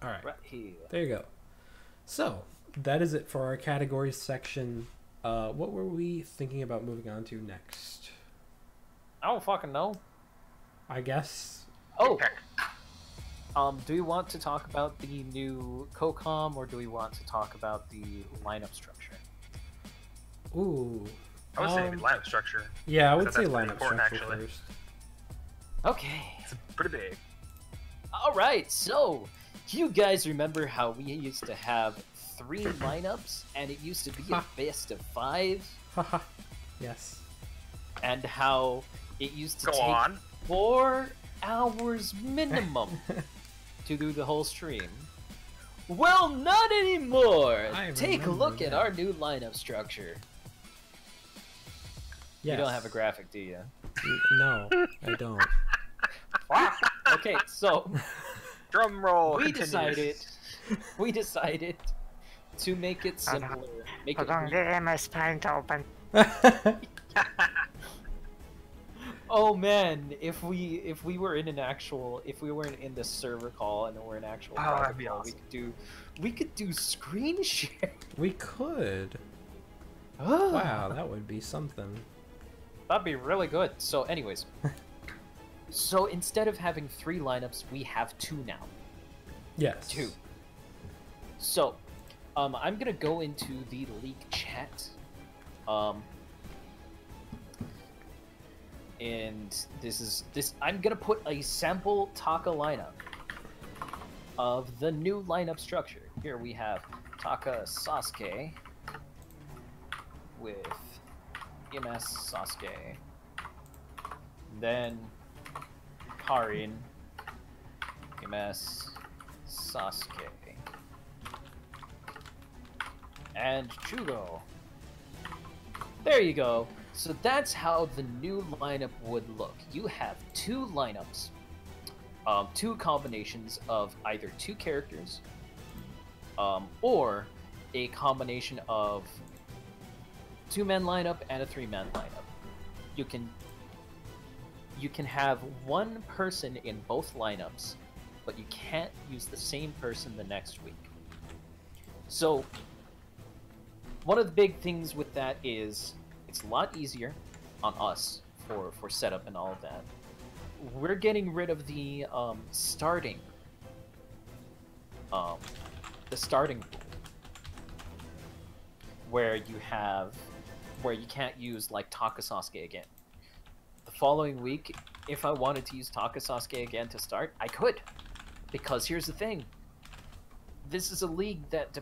All right, right here. There you go. So that is it for our categories section. What were we thinking about moving on to next? I don't fucking know. I guess. Oh. Do we want to talk about the new COCOM, or do we want to talk about the lineup structure? Ooh. I would say lineup structure. Yeah, I would say that's lineup important, structure actually. first. Okay. It's pretty big. All right, so you guys remember how we used to have 3 lineups, and it used to be a best of 5, Haha. Yes. and how it used to Go take on. 4 hours minimum to do the whole stream. Well, not anymore. I Take a remember look at that. our new lineup structure. Yes. You don't have a graphic, do you? No, I don't. Okay, so Drum roll. we continues. decided to make it simpler. Make Hold it on, get MS Paint open. Oh man, if we weren't in the server call and we're in actual Oh, private that'd be call, awesome. we could do screen share. We could. Oh, Wow, that would be something. that'd be really good. So, anyways, so instead of having 3 lineups, we have 2 now. Yes. 2. So, I'm gonna go into the league chat. And I'm gonna put a sample Taka lineup of the new lineup structure. Here we have Taka Sasuke with EMS Sasuke, then Karin, EMS Sasuke, and Chugo. There you go. So that's how the new lineup would look. You have 2 lineups, 2 combinations of either 2 characters, or a combination of 2-man lineup and a 3-man lineup. You can have 1 person in both lineups, but you can't use the same person the next week. So one of the big things with that is it's a lot easier on us for setup and all of that. We're getting rid of the starting rule, where you can't use like Taka Sasuke again. The following week, if I wanted to use Taka Sasuke again to start, I could, because here's the thing. This is a league that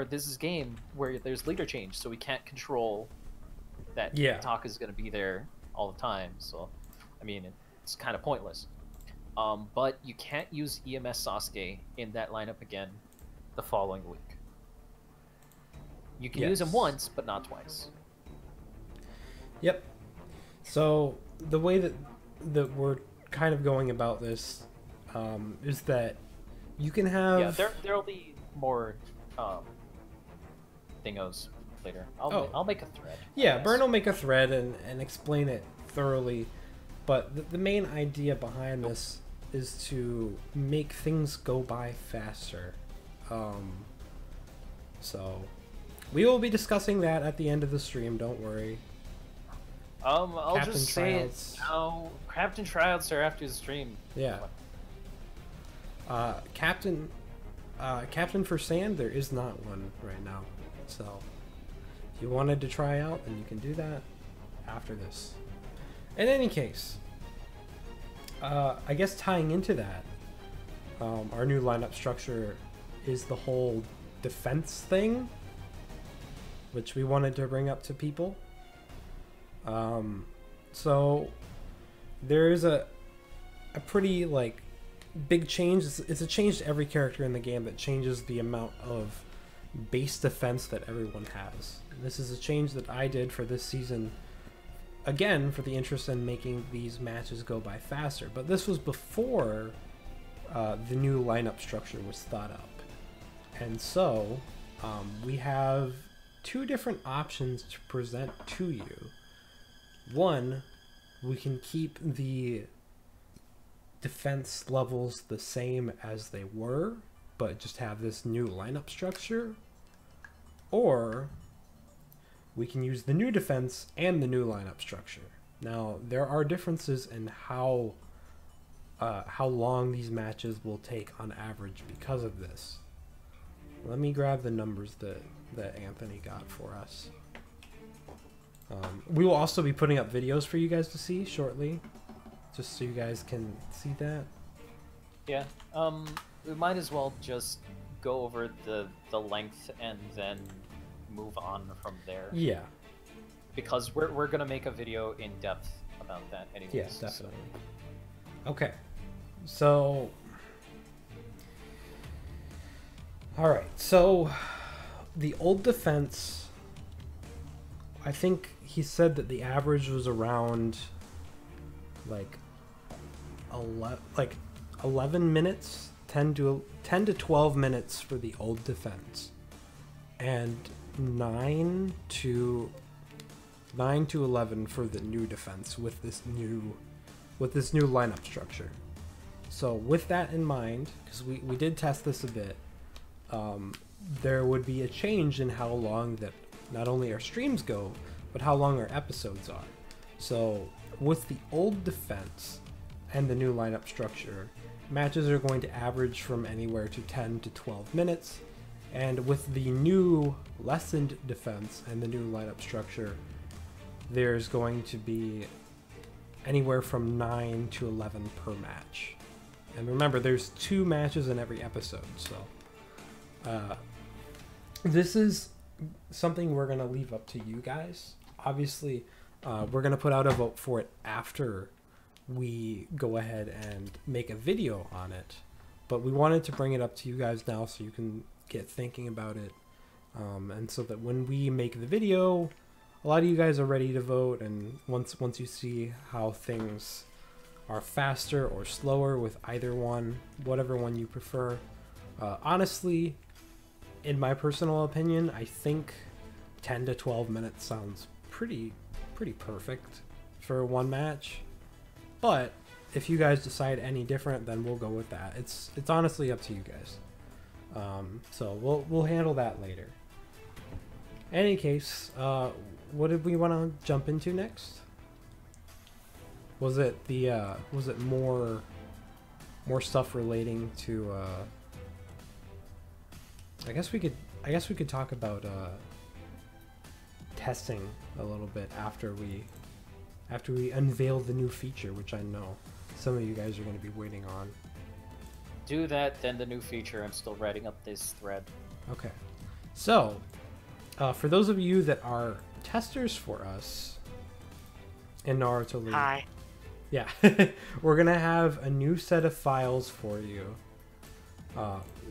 this is a game where there's leader change, so we can't control that Taka's going to be there all the time, so I mean it's kind of pointless. But you can't use EMS Sasuke in that lineup again the following week. You can use him once, but not twice. Yep. So the way that we're kind of going about this is that you can have there'll be more thingos later. I'll make a thread. Yeah, Byrne will make a thread and explain it thoroughly, but the main idea behind this is to make things go by faster. So we will be discussing that at the end of the stream, don't worry. I'll Captain just say it now. Captain tryouts are after the stream. Yeah. Captain for Sand, there is not one right now, so if you wanted to try out, then you can do that after this. In any case, I guess tying into that, our new lineup structure is the whole defense thing, which we wanted to bring up to people. So there is a pretty big change. It's a change to every character in the game that changes the amount of base defense that everyone has. This is a change that I did for this season, again, for the interest in making these matches go by faster. But this was before the new lineup structure was thought up. And so we have 2 different options to present to you. One, we can keep the defense levels the same as they were, but just have this new lineup structure. Or we can use the new defense and the new lineup structure. Now, there are differences in how long these matches will take on average because of this. Let me grab the numbers that Anthony got for us. We will also be putting up videos for you guys to see shortly, just so you guys can see that. Yeah. We might as well just go over the length and then move on from there. Yeah. Because we're gonna make a video in depth about that anyways. Yeah, definitely. Okay. So alright, so the old defense, I think he said that the average was around like 11 minutes, 10 to 12 minutes for the old defense, and 9 to 11 for the new defense with this new lineup structure. So with that in mind, because we did test this a bit, there would be a change in how long that not only our streams go, but how long our episodes are. So with the old defense and the new lineup structure, matches are going to average from anywhere to 10 to 12 minutes. And with the new lessened defense and the new lineup structure, there's going to be anywhere from 9 to 11 per match. And remember, there's 2 matches in every episode, so this is something we're going to leave up to you guys. Obviously, we're going to put out a vote for it after we go ahead and make a video on it, but we wanted to bring it up to you guys now so you can get thinking about it, and so that when we make the video, a lot of you guys are ready to vote, and once you see how things are faster or slower with either one, whatever one you prefer. Honestly, in my personal opinion, I think 10 to 12 minutes sounds pretty perfect for one match. But if you guys decide any different, then we'll go with that. It's honestly up to you guys. So we'll handle that later. In any case, what did we want to jump into next? Was it more stuff relating to I guess we could talk about testing a little bit after we unveil the new feature, which I know some of you guys are going to be waiting on. Do that, then the new feature. I'm still writing up this thread. Okay. So, for those of you that are testers for us in Naruto League, Hi. yeah, we're gonna have a new set of files for you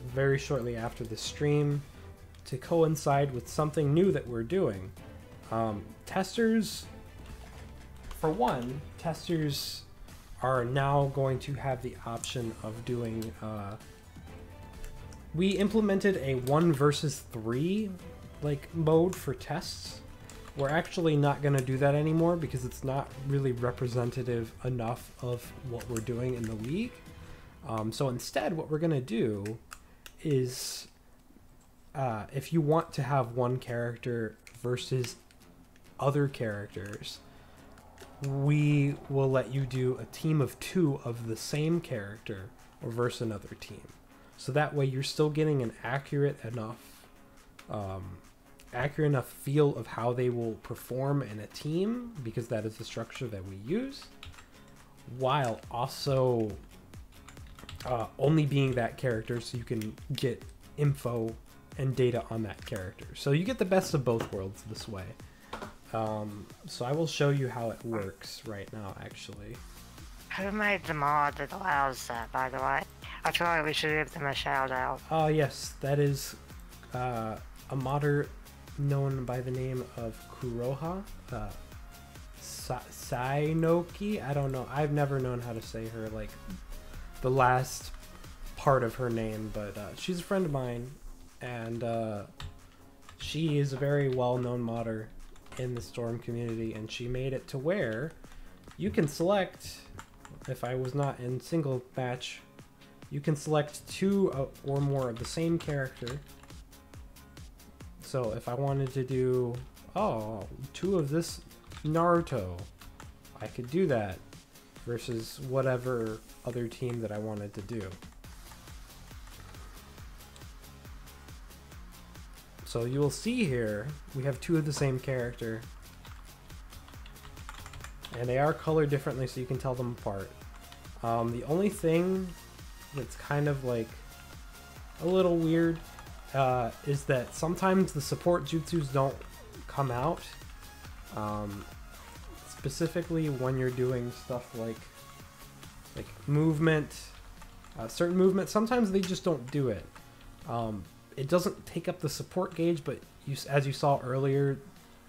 very shortly after the stream to coincide with something new that we're doing. Testers are now going to have the option of doing we implemented a 1 versus 3 mode for tests. We're actually not going to do that anymore because it's not really representative enough of what we're doing in the league. So instead, what we're going to do is if you want to have one character versus other characters, we will let you do a team of 2 of the same character or versus another team. So that way you're still getting an accurate enough feel of how they will perform in a team, because that is the structure that we use, while also only being that character, so you can get info and data on that character. So you get the best of both worlds this way. So I will show you how it works right now, actually. Who made the mod that allows that, by the way? I feel like we should give them a shout out. Oh, yes, that is a modder known by the name of Kuroha. Sainoki? I don't know. I've never known how to say her, the last part of her name, but she's a friend of mine, and she is a very well-known modder in the Storm community, and she made it to where you can select, if I was not in single match, you can select 2 or more of the same character. So if I wanted to do 2 of this Naruto, I could do that versus whatever other team that I wanted to do. So you will see here, we have 2 of the same character, and they are colored differently so you can tell them apart. The only thing that's kind of like a little weird is that sometimes the support jutsus don't come out. Specifically when you're doing stuff like movement, certain movement, sometimes they just don't do it. It doesn't take up the support gauge, but as you saw earlier,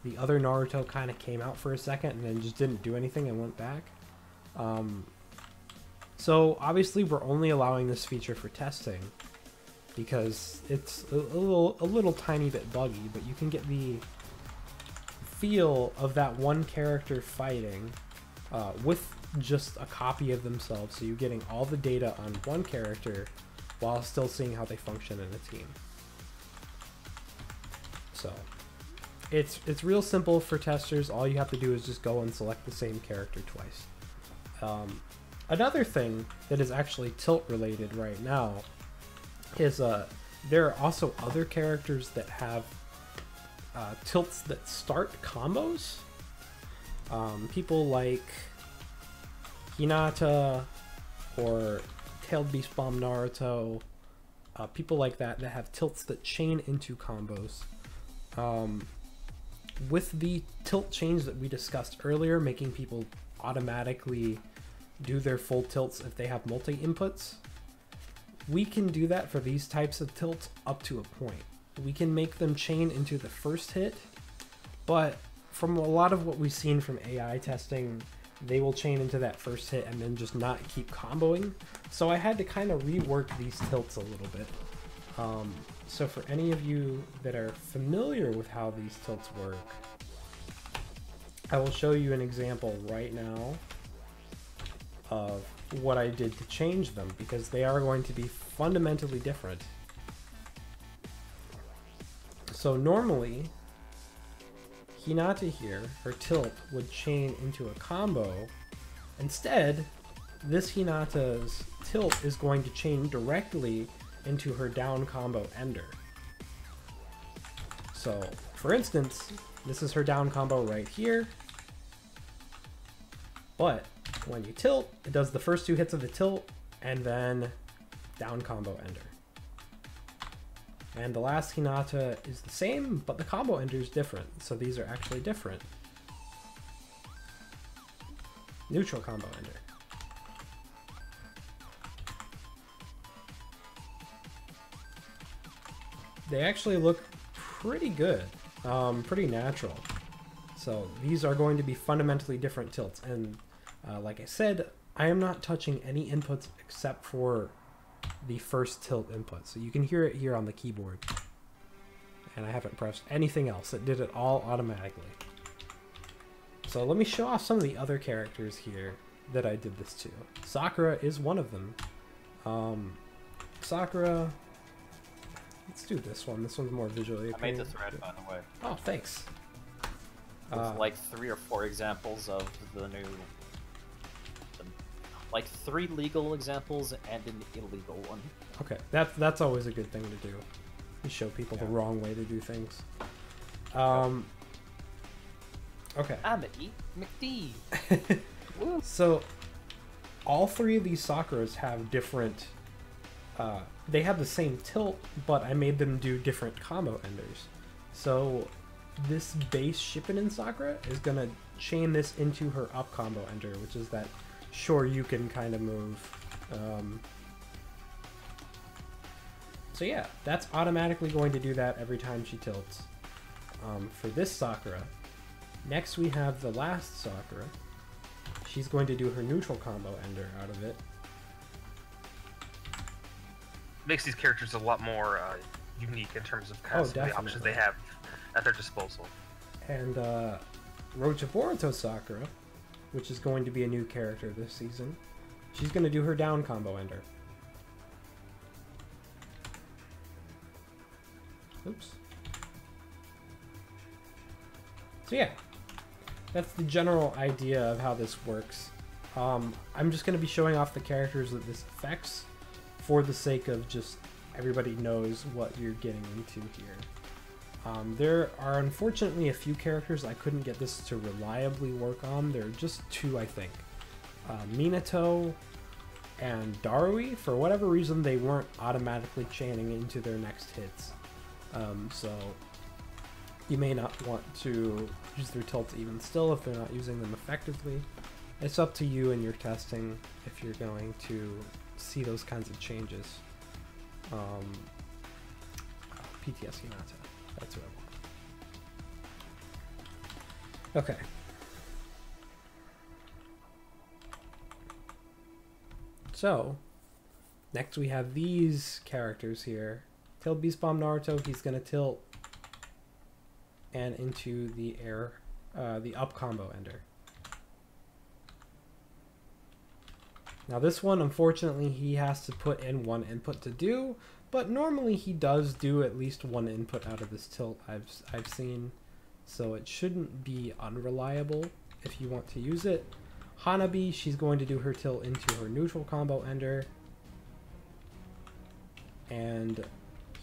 the other Naruto kind of came out for a second and then just didn't do anything and went back. So obviously we're only allowing this feature for testing because it's a little tiny bit buggy, but you can get the feel of that one character fighting with just a copy of themselves, so you're getting all the data on one character while still seeing how they function in a team. So it's real simple for testers. All you have to do is just go and select the same character twice. Another thing that is actually tilt related right now is there are also other characters that have tilts that start combos. People like Hinata or Tailed Beast Bomb Naruto, people like that have tilts that chain into combos. With the tilt change that we discussed earlier, making people automatically do their full tilts if they have multi-inputs, we can do that for these types of tilts up to a point. We can make them chain into the first hit, but from a lot of what we've seen from AI testing, they will chain into that first hit and then just not keep comboing. So I had to kind of rework these tilts a little bit. So for any of you that are familiar with how these tilts work, I will show you an example right now of what I did to change them, because they are going to be fundamentally different. So normally, Hinata here, her tilt would chain into a combo. Instead, this Hinata's tilt is going to chain directly into her down combo ender. So, for instance, this is her down combo right here. But when you tilt, it does the first two hits of the tilt and then down combo ender. And the last Hinata is the same, but the combo ender is different. So these are actually different. Neutral combo ender. They actually look pretty good, pretty natural. So these are going to be fundamentally different tilts. And like I said, I am not touching any inputs except for the first tilt input. So you can hear it here on the keyboard. And I haven't pressed anything else. It did it all automatically. So let me show off some of the other characters here that I did this to. Sakura is one of them. Sakura, let's do this one. This one's more visually appealing. I made the thread, by the way. Oh, thanks. With like 3 or 4 examples of the new... like 3 legal examples and an illegal one. Okay, that's always a good thing to do. You show people the wrong way to do things. Okay. I'ma eat McD. So, all 3 of these Sakuras have different... they have the same tilt, but I made them do different combo enders. So, this base Shippuden Sakura is going to chain this into her up combo ender, which is that Shoryuken kind of move. So yeah, that's automatically going to do that every time she tilts. For this Sakura, next we have the last Sakura. She's going to do her neutral combo ender out of it. Makes these characters a lot more unique in terms of kind of the options they have at their disposal. And Rocha Boruto Sakura, which is going to be a new character this season, she's going to do her down combo ender. Oops. So yeah, that's the general idea of how this works. I'm just going to be showing off the characters that this affects for the sake of just everybody knows what you're getting into here. There are unfortunately a few characters I couldn't get this to reliably work on. There are just 2, I think. Minato and Darui, for whatever reason, they weren't automatically chaining into their next hits. So you may not want to use their tilts even still if they're not using them effectively. It's up to you and your testing if you're going to see those kinds of changes. PTS Hinata, that's what I want. Okay. So, next we have these characters here. Tilt Beast Bomb Naruto, he's gonna tilt and into the air, the up combo ender. Now this one, unfortunately, he has to put in one input to do, but normally he does do at least one input out of this tilt I've seen, so it shouldn't be unreliable if you want to use it. Hanabi, she's going to do her tilt into her neutral combo ender, and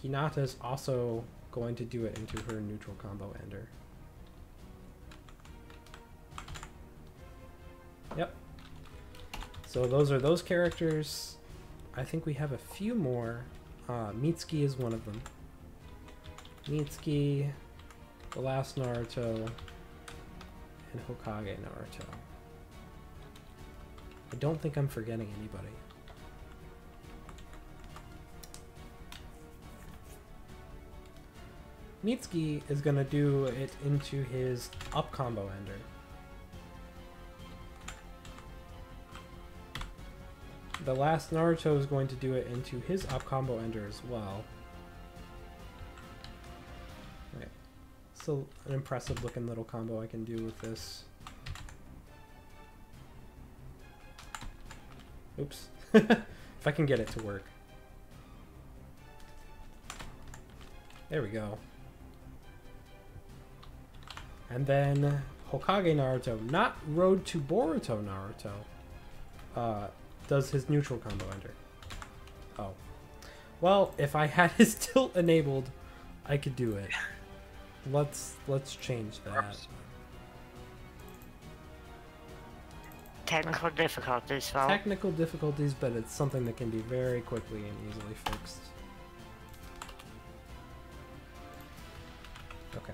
Hinata's also going to do it into her neutral combo ender. Yep. So those are those characters. I think we have a few more. Mitsuki is one of them. Mitsuki, the last Naruto, and Hokage Naruto. I don't think I'm forgetting anybody. Mitsuki is going to do it into his up combo ender. The last Naruto is going to do it into his up combo ender as well. Right. So an impressive looking little combo I can do with this. Oops. If I can get it to work. There we go. And then Hokage Naruto, not Road to Boruto Naruto, does his neutral combo ender. Oh. Well, if I had his tilt enabled, I could do it. Let's change that. Technical difficulties, well. Technical difficulties, but it's something that can be very quickly and easily fixed. Okay.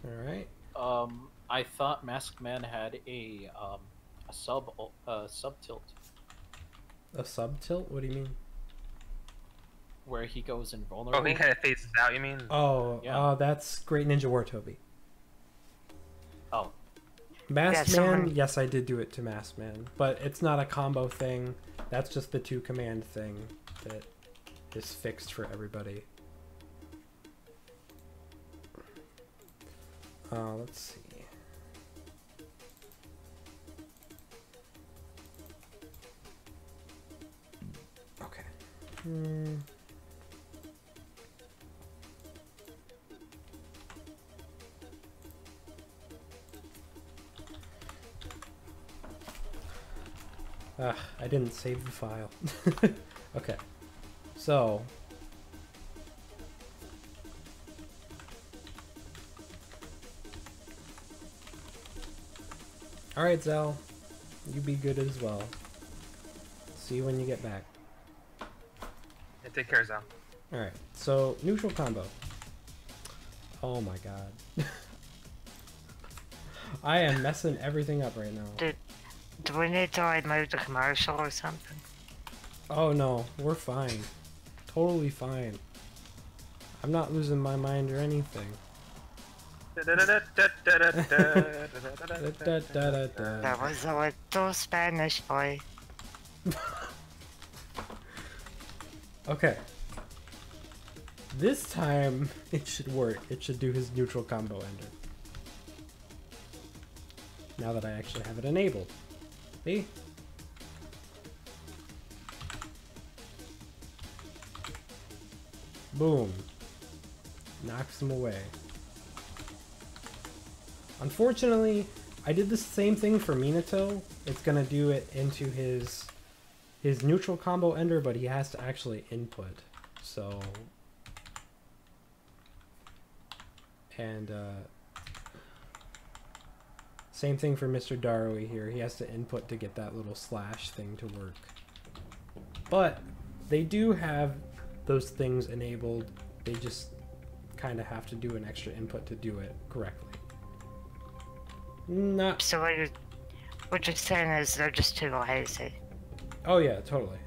All right. I thought Masked Man had a sub tilt A sub tilt? What do you mean? where he goes invulnerable. Oh, he kind of phases out, you mean? Oh, Yeah. that's Great Ninja War Toby. Oh, Masked Yeah, Man, someone- yes, I did do it to Masked Man, but it's not a combo thing. That's just the 2 command thing that is fixed for everybody. Let's see. Okay. I didn't save the file. Okay. So. Alright, Zal. You be good as well. See you when you get back. Yeah, take care, Zal. Alright, so neutral combo. Oh my god. I am messing everything up right now. Do we need to like move the commercial or something? Oh no, we're fine. Totally fine. I'm not losing my mind or anything. That was a little Spanish boy. Okay. This time it should work. It should do his neutral combo ender. Now that I actually have it enabled. See? Boom. Knocks him away. Unfortunately, I did the same thing for Minato. It's gonna do it into his neutral combo ender, but he has to actually input. So And same thing for Mr. Darwe here. He has to input to get that little slash thing to work. But they do have those things enabled. They just kind of have to do an extra input to do it correctly. Not. So what you're saying is they're just too lazy. Oh yeah, totally.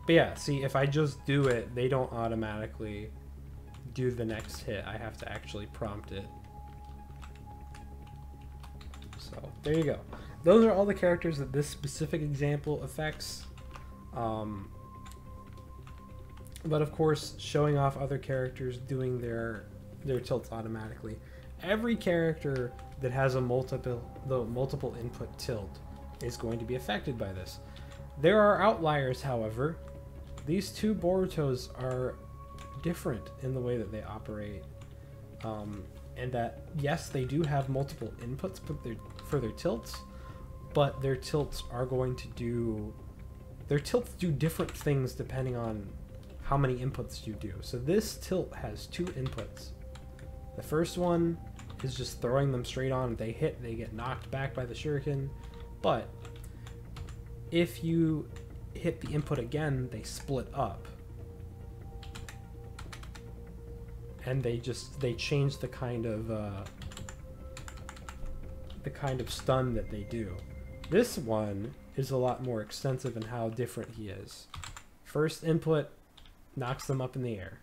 But yeah, see, if I just do it, they don't automatically do the next hit. I have to actually prompt it. So there you go. Those are all the characters that this specific example affects. But of course, showing off other characters doing their tilts automatically. Every character that has a multiple input tilt is going to be affected by this. There are outliers, however. These two Borutos are different in the way that they operate, and that yes, they do have multiple inputs for their tilts, but their tilts do different things depending on how many inputs you do. So this tilt has two inputs. The first one is just throwing them straight on. If they hit, they get knocked back by the shuriken. But if you hit the input again, they split up. And they change the kind of stun that they do. This one is a lot more extensive in how different he is. First input knocks them up in the air.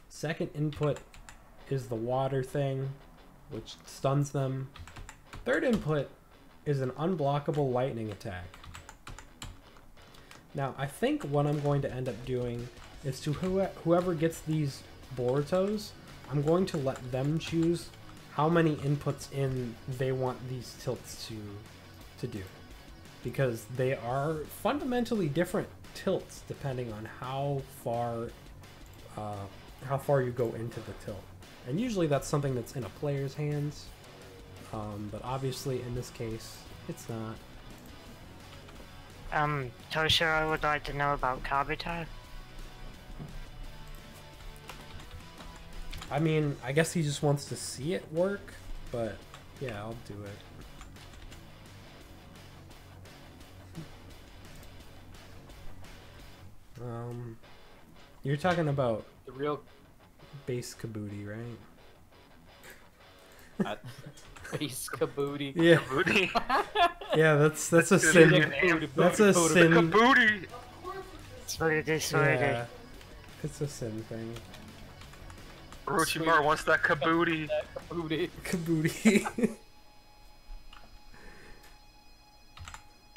Second input is the water thing, which stuns them. Third input is an unblockable lightning attack. Now, I think what I'm going to end up doing is to whoever gets these Borutos, I'm going to let them choose how many inputs in they want these tilts to do. Because they are fundamentally different tilts depending on how far you go into the tilt. And usually that's something that's in a player's hands. But obviously in this case, it's not. Toshiro would like to know about Kabuto. I mean, I guess he just wants to see it work, but yeah, I'll do it. You're talking about The real base Kabuti, right? base Kabuti. Yeah. Kabuti. Yeah, that's a sin. That's a sin. Kabuti. Yeah, it's a sin thing. Orochimaru wants that Kabuti. Kabuti. Kabuti.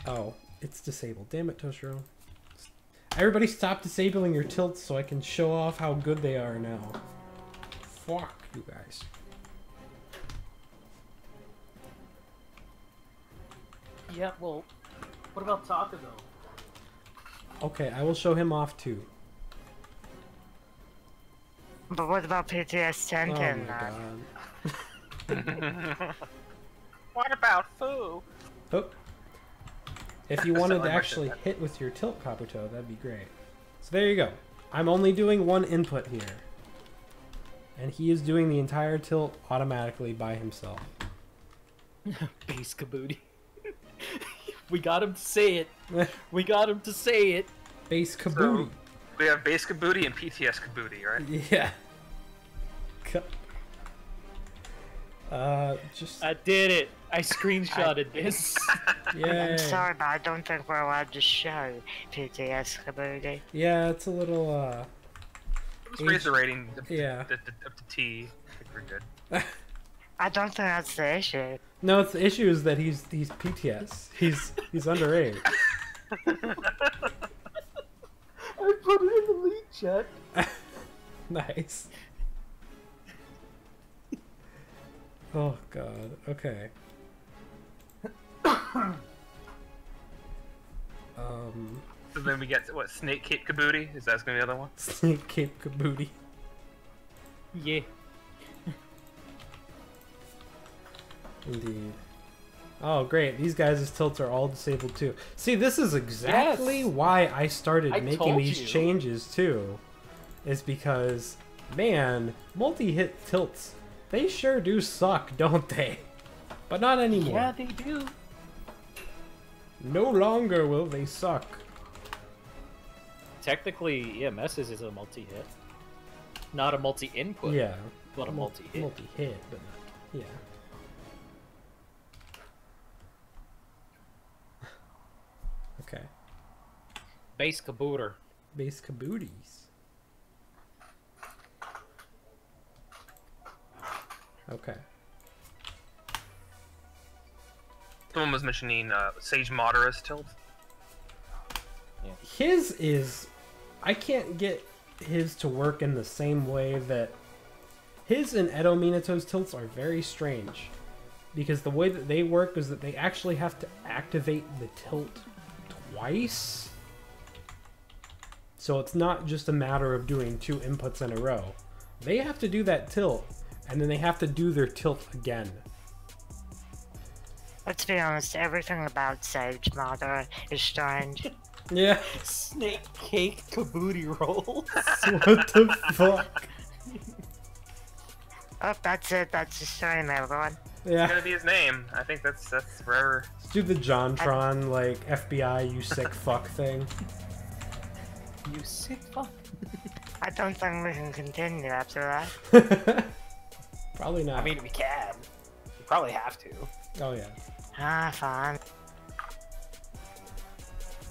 Oh, it's disabled. Damn it, Toshiro. Everybody stop disabling your tilts so I can show off how good they are now. Fuck you guys. Yeah, well, what about Taka though? Okay, I will show him off too. But what about PTS Oh my 10? god. What about Fu? Oh. If you wanted to Someone actually mentioned hit with your tilt, Kabuto, that'd be great. So there you go. I'm only doing one input here. And he is doing the entire tilt automatically by himself. Base Kabuti. We got him to say it. We got him to say it. Base Kabuti. So, we have base Kabuti and PTS Kabuti, right? Yeah. Just I did it. I screenshotted this. yay. I'm sorry, but I don't think we're allowed to show PTS Kabuti. Yeah, it's a little Let's raise the rating up Yeah. to T. I think we're good. I don't think that's the issue. No, it's the issue is that he's PTS. He's underage. I put it in the lead chat. Nice. Oh god. Okay. So then we get, what, Snake Cape Kabuti? Is that gonna be the other one? Snake Cape Kabuti. Yeah. Indeed. Oh, great. These guys' tilts are all disabled too. See, this is exactly Yes. why I started I making told these you. changes too. Is because Man, multi-hit tilts. They sure do suck, don't they? But not anymore. Yeah, they do. No longer will they suck. Technically, EMS's is a multi-hit. Not a multi-input. Yeah. But a multi-hit. Multi-hit, but not... Yeah. Okay. Base kabooter. Base kabooties. Okay. Someone was mentioning Sage Modera's tilt. His is... I can't get his to work in the same way that... His and Edo Minato's tilts are very strange. Because the way that they work is that they actually have to activate the tilt twice. So it's not just a matter of doing 2 inputs in a row. They have to do that tilt, and then they have to do their tilt again. Let's be honest, everything about Sage Mother is strange. Yeah. Snake cake kabooty rolls. What the fuck? Oh, that's it. That's the stream, everyone. It's Yeah. gonna be his name. I think that's forever. Let's do the JonTron, like, FBI, you sick fuck thing. You sick fuck. I don't think we can continue after that. Probably not. I mean, we can. We probably have to. Oh yeah. Ah, fine.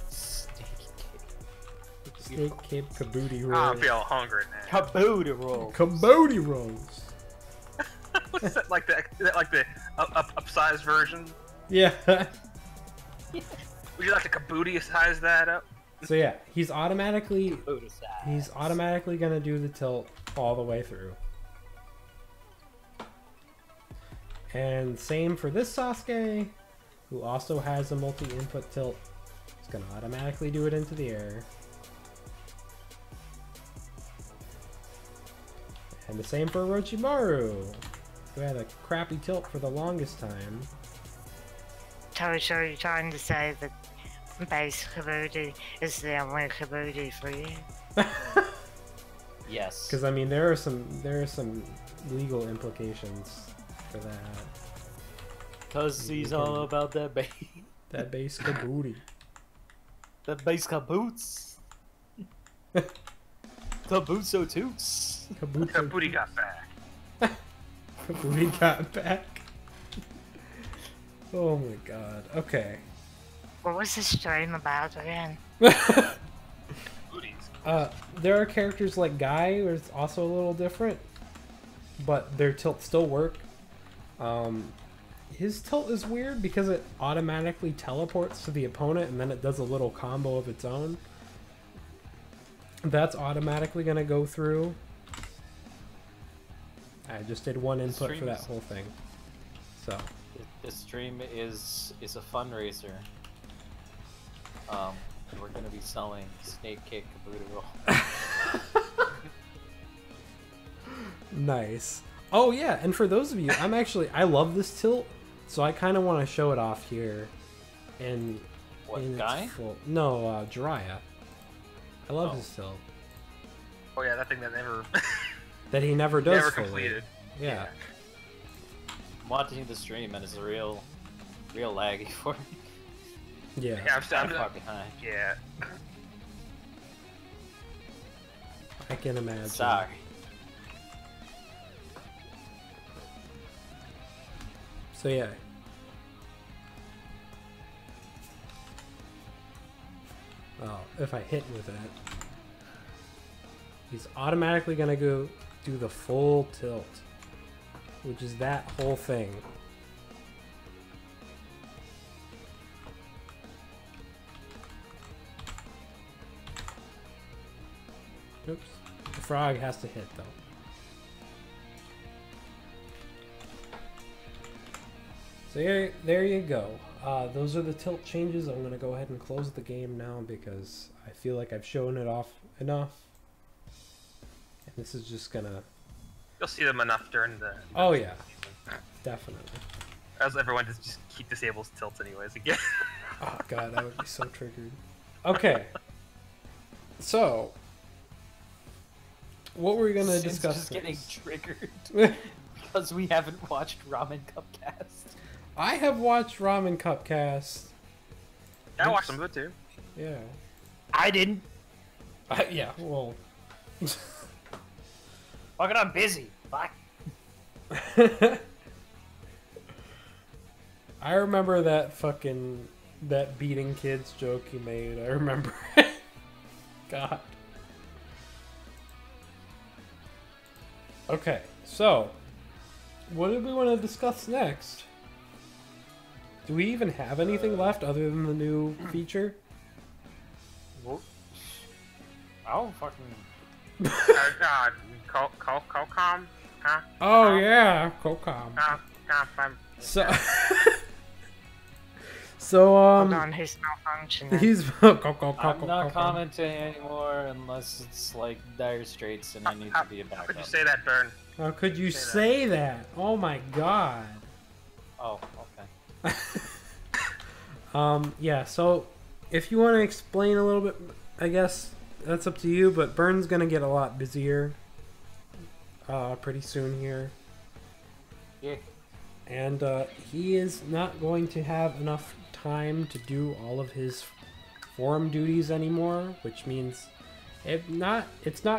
Snake cake. Snake Cape Kabooty Oh, rolls. I'm feeling hungry now. Kabooty rolls. Kabooty rolls. What's that like the upsized version? Yeah. Would you like to kabooty-size that up? So yeah, he's automatically Kabooty size. he's automatically gonna do the tilt all the way through. And same for this Sasuke, who also has a multi-input tilt. He's gonna automatically do it into the air. And the same for Orochimaru, who had a crappy tilt for the longest time. So you're trying to say that base Kabuki is the only Kabuki for you? Yes. Because I mean, there are some legal implications for that. Because he's all about that base. That base Kabooty. That base kaboots. Kabootso toots. Kabooty got back. Kabooty got back. Oh my god. Okay. What was the stream about again? Kabooties. There are characters like Guy, where it's also a little different, but their tilts still work. His tilt is weird because it automatically teleports to the opponent and then it does a little combo of its own. That's automatically going to go through. I just did one input for that whole thing. So. This stream is a fundraiser. We're gonna be selling snake cake kabooty roll. Nice. Oh yeah, and for those of you, I love this tilt, so I kind of want to show it off here. And What, in its Guy? No, Jiraiya. I love Oh. his tilt. Oh yeah, that thing that never That he never does never fully. completed. Yeah. I'm watching the stream and it's real laggy for me. Yeah. Yeah, I'm far behind. Yeah. I can imagine. Sorry. So yeah. Oh, if I hit with it, he's automatically gonna go do the full tilt, which is that whole thing. Oops. The frog has to hit though. So there you go. Those are the tilt changes. I'm going to go ahead and close the game now because I feel like I've shown it off enough. And this is just going to... You'll see them enough during the Oh yeah, definitely. as everyone just keep disables tilts anyways again. Oh god, I would be so triggered. Okay. So, what were we gonna Sin's discuss? just getting next? triggered because we haven't watched Ramen Cupcast. I have watched Ramen Cupcast. I watched some of it too. Yeah. I didn't. Yeah. Well. Fucking, I'm busy. Fuck. I remember that beating kids joke he made. I remember it. God. Okay, so what did we want to discuss next? Do we even have anything left other than the new feature? I don't fucking. Colcom? Huh? Oh yeah, Cocom. So, Hold on, he's malfunctioning. he's I'm not commenting anymore unless it's like dire straits and I need to be a How could you backup. say that, Burn? How could you Say say that? Oh my god. Oh, okay. Yeah, so if you want to explain a little bit, I guess that's up to you, but Burn's gonna get a lot busier pretty soon here. Yeah. And he is not going to have enough time to do all of his forum duties anymore, which means it's not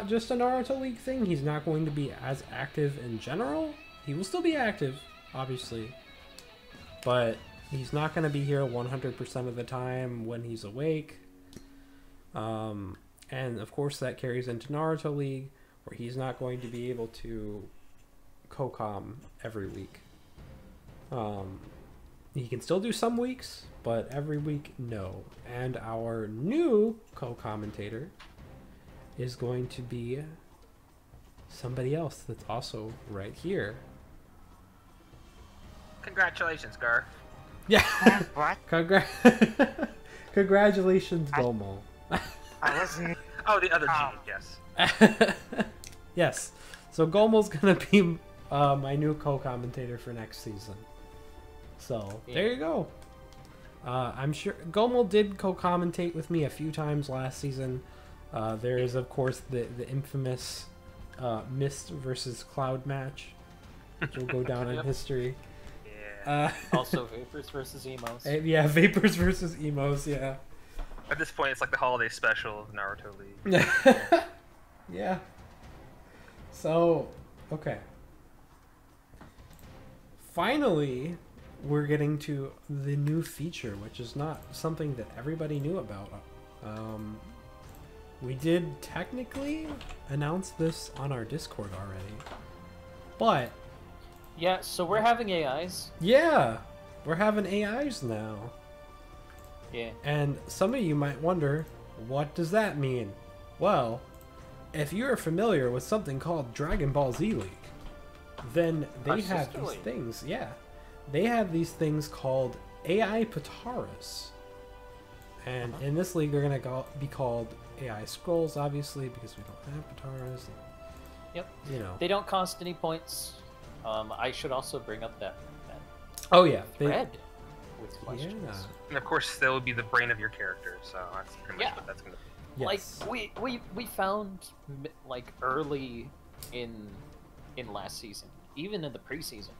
just a Naruto League thing. He's not going to be as active in general. He will still be active, obviously, but he's not going to be here 100% of the time when he's awake. And of course that carries into Naruto League, where he's not going to be able to co-com every week. He can still do some weeks, but every week, no. And our new co-commentator is going to be somebody else that's also right here. Congratulations, Gar. Yeah. What? Congratulations, Gomo. I wasn't. Oh, the other G, Oh. yes. Yes. So Gomo's gonna be my new co-commentator for next season. So there you go. I'm sure Gomo did co-commentate with me a few times last season. There is, of course, the infamous Mist versus Cloud match, which will go down in Yep. history. Yeah. Also, Vapors versus Emos. Yeah, Vapors versus Emos. Yeah. At this point, it's like the holiday special of Naruto League. Yeah. So, okay. Finally, we're getting to the new feature, which is not something that everybody knew about. We did technically announce this on our Discord already, but Yeah, so we're having AIs. yeah, we're having AIs now. Yeah. And some of you might wonder, what does that mean? Well, if you're familiar with something called Dragon Ball Z League, then they Our have sister these league. things. Yeah, they have these things called AI Pataras. And in this league, they're going to be called AI Scrolls, obviously, because we don't have Pataras. Yep. You know. They don't cost any points. I should also bring up that Oh, yeah. thread with questions. Yeah. And of course, they will be the brain of your character, so that's pretty much Yeah. what that's going to be. Yes. Like we found like early in last season, even in the preseason,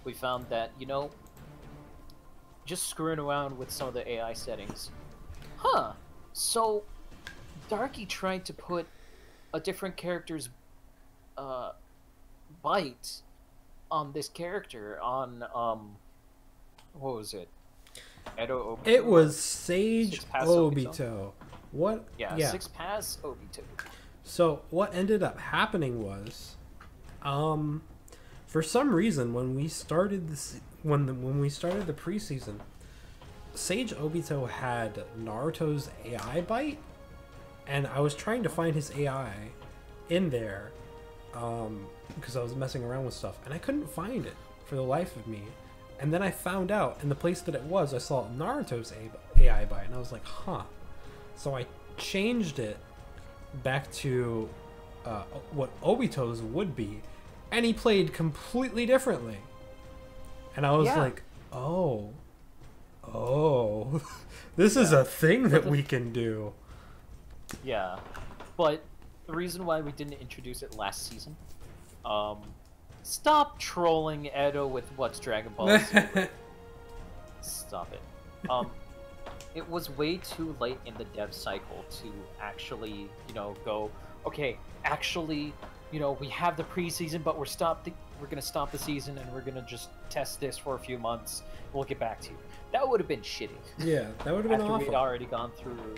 we found that just screwing around with some of the AI settings. So Darky tried to put a different character's bite on this character on what was it? Edo Obito? It was Sage Six Pass Obito. What? Yeah, Six Pass Obito. So what ended up happening was, for some reason, when we started this, when we started the preseason, Sage Obito had Naruto's AI bite, and I was trying to find his AI in there, because I was messing around with stuff, and I couldn't find it for the life of me. And then I found out, in the place that it was, I saw Naruto's AI bite, and I was like, huh. So I changed it back to what Obito's would be, and he played completely differently. And I was like, oh, this is a thing that we can do. Yeah, but the reason why we didn't introduce it last season. Stop trolling Edo with what's Dragon Ball Z. Stop it. It was way too late in the dev cycle to actually, go, okay, actually, we have the preseason, but we're gonna stop the season and we're gonna just test this for a few months. We'll get back to you. That would have been shitty. Yeah, that would have been After awful. we'd already gone through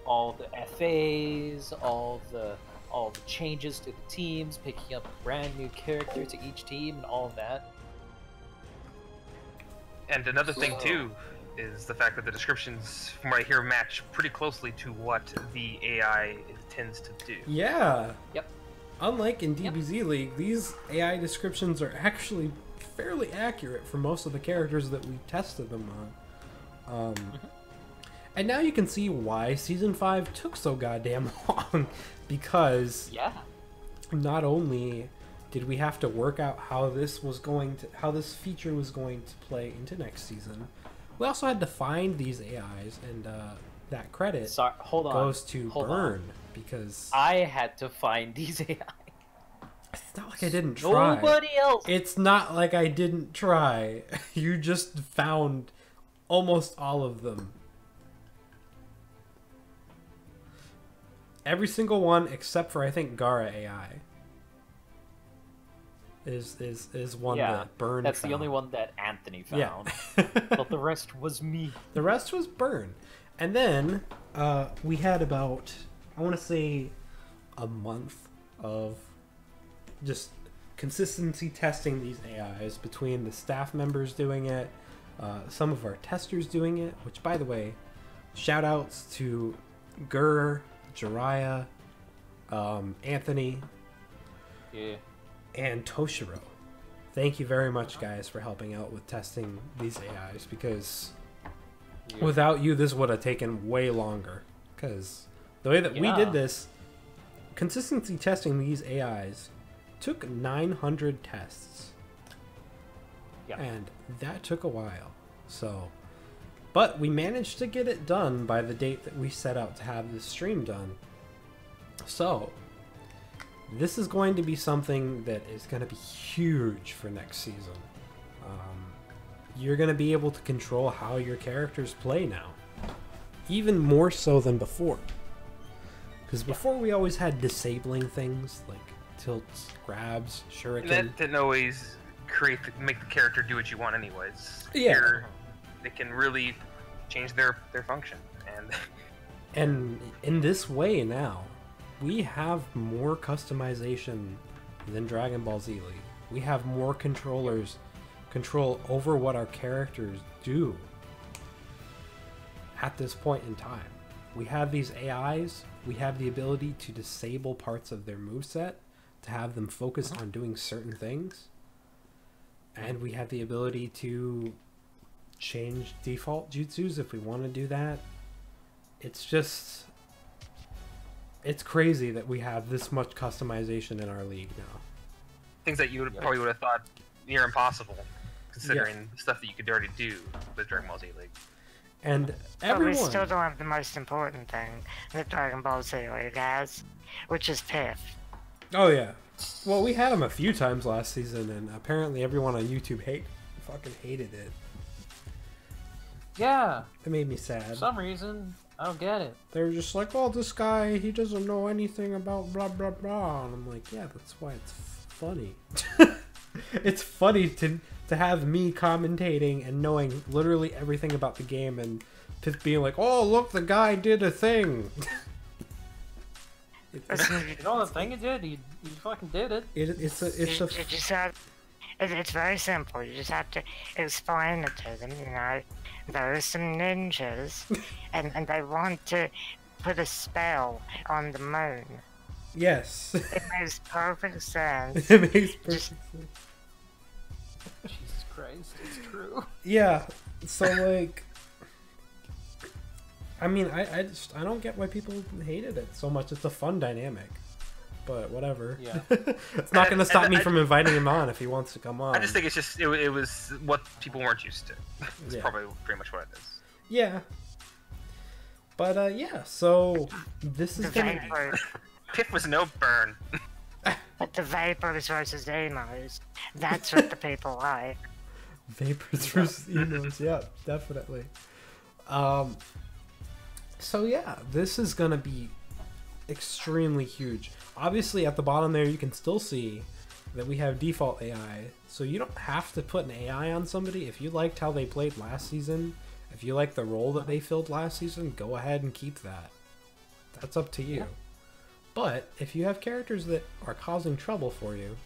all the FAs, all the changes to the teams, picking up a brand new character to each team, and all of that. And another thing too is the fact that the descriptions, from what I hear, match pretty closely to what the AI tends to do. Yeah. Yep. Unlike in DBZ League, these AI descriptions are actually fairly accurate for most of the characters that we tested them on. And now you can see why Season 5 took so goddamn long, because not only did we have to work out how this feature was going to play into next season, we also had to find these AIs, and that credit goes to Burn, because I had to find these AI. It's not like I didn't try. Nobody else. It's not like I didn't try. You just found almost all of them. Every single one except for, I think, Gara AI is one that Burn That's found. the only one that Anthony found. Yeah. But the rest was me. The rest was Burn. And then we had about, I want to say, a month of just consistency testing these AIs between the staff members doing it, some of our testers doing it, which, by the way, shout outs to Gur, Jiraiya, Anthony, and Toshiro. Thank you very much, guys, for helping out with testing these AIs, because without you, this would have taken way longer. Because the way that we did this, consistency testing these AIs took 900 tests. And that took a while. So, but we managed to get it done by the date that we set out to have this stream done. So, this is going to be something that is going to be huge for next season. You're going to be able to control how your characters play now. Even more so than before. Because before we always had disabling things like tilts, grabs, shuriken. And that didn't always make the character do what you want anyways. Yeah. Here, they can really change their function. And in this way now, we have more customization than Dragon Ball Z League. We have more control over what our characters do at this point in time. We have these AIs, we have the ability to disable parts of their moveset to have them focus on doing certain things, and we have the ability to change default jutsus if we want to do that. It's just, it's crazy that we have this much customization in our league now. Things that you probably would have thought near impossible, considering the stuff that you could already do with Dragon Ball Z League. And everyone... But we still don't have the most important thing that Dragon Ball Z League has, which is Piff. Oh yeah. Well, we had him a few times last season, and apparently everyone on YouTube fucking hated it. Yeah. It made me sad. For some reason, I don't get it. They were just like, oh, this guy, he doesn't know anything about blah, blah, blah. And I'm like, yeah, that's why it's funny. It's funny to have me commentating and knowing literally everything about the game, and just being like, oh, look, the guy did a thing. You know the thing he did? He fucking did it. It's very simple. You just have to explain it to them, you know. There are some ninjas, and they want to put a spell on the moon. Yes. It makes perfect sense. It makes perfect sense. Jesus Christ, it's true. Yeah, so like, I mean, I don't get why people hated it so much. It's a fun dynamic, but whatever. Yeah. It's not gonna stop me from inviting him on if he wants to come on. I just think it's just it was what people weren't used to. It's probably pretty much what it is. Yeah. But yeah, so this is gonna. Piff was no burn. But the vapors versus emos, that's what the people like. Vapors versus emos, yeah, definitely. So yeah, this is gonna be extremely huge. Obviously, at the bottom there, you can still see that we have default AI, so you don't have to put an AI on somebody. If you liked how they played last season, if you like the role that they filled last season, go ahead and keep that. That's up to you. Yeah. But if you have characters that are causing trouble for you,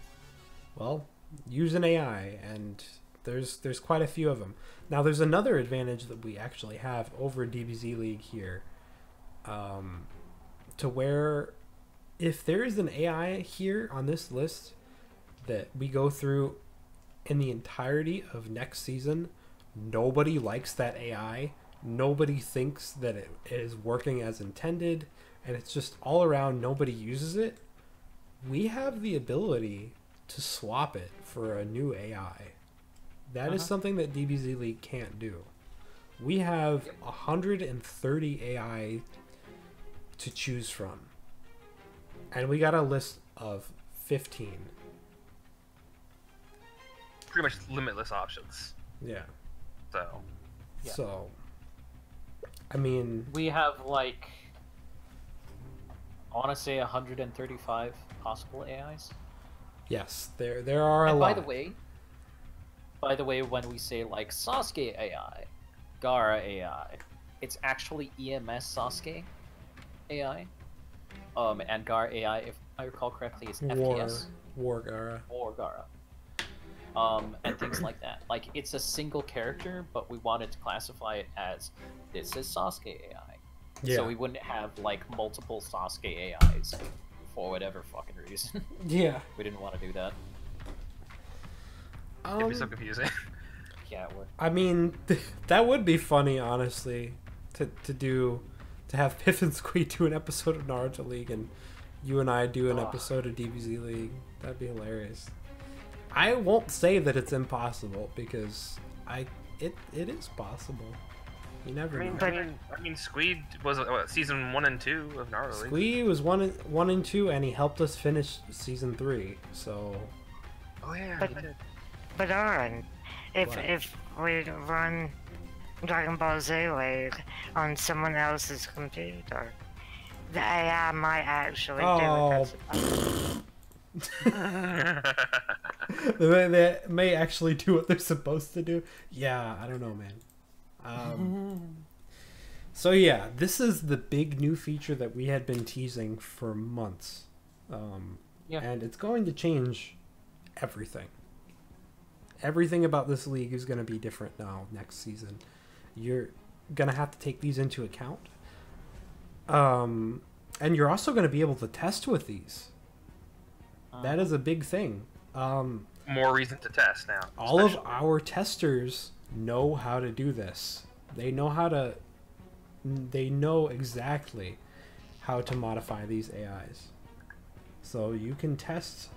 well, use an AI, and there's quite a few of them. Now, there's another advantage that we actually have over DBZ League here, to where if there is an AI here on this list that we go through in the entirety of next season, nobody likes that AI, nobody thinks that it is working as intended, and it's just all around nobody uses it, we have the ability to swap it for a new AI. That is something that DBZ League can't do. We have 130 AI to choose from, and we got a list of 15. Pretty much limitless options. Yeah. So. Yeah. So. I mean, we have like, I want to say 135 possible AIs. Yes, there are a and lot. By the way, when we say like Sasuke AI, Gaara AI, it's actually EMS Sasuke AI, and Gaara AI, if I recall correctly, is FPS. War Gaara. War Gaara. And things like that. Like, it's a single character, but we wanted to classify it as, this is Sasuke AI. Yeah. So we wouldn't have, like, multiple Sasuke AIs for whatever fucking reason. Yeah. We didn't want to do that. It'd be so confusing. Yeah, it would. I mean, that would be funny, honestly, to have Piff and Squee do an episode of Naruto League, and you and I do an episode of DBZ League. That'd be hilarious. I won't say that it's impossible, because it is possible. You never know. I mean, Squee was what, season 1 and 2 of Naruto League. Squee was 1 and 2, and he helped us finish season 3. So. Oh yeah, he did. But Aaron, if we run Dragon Ball Z League on someone else's computer, the AI might actually do it. They may actually do what they're supposed to do. Yeah, I don't know, man. So yeah, this is the big new feature that we had been teasing for months. And it's going to change everything. Everything about this league is going to be different now next season. You're going to have to take these into account. And you're also going to be able to test with these. That is a big thing. More reason to test now. All of our testers know how to do this. They know exactly how to modify these AIs. So you can test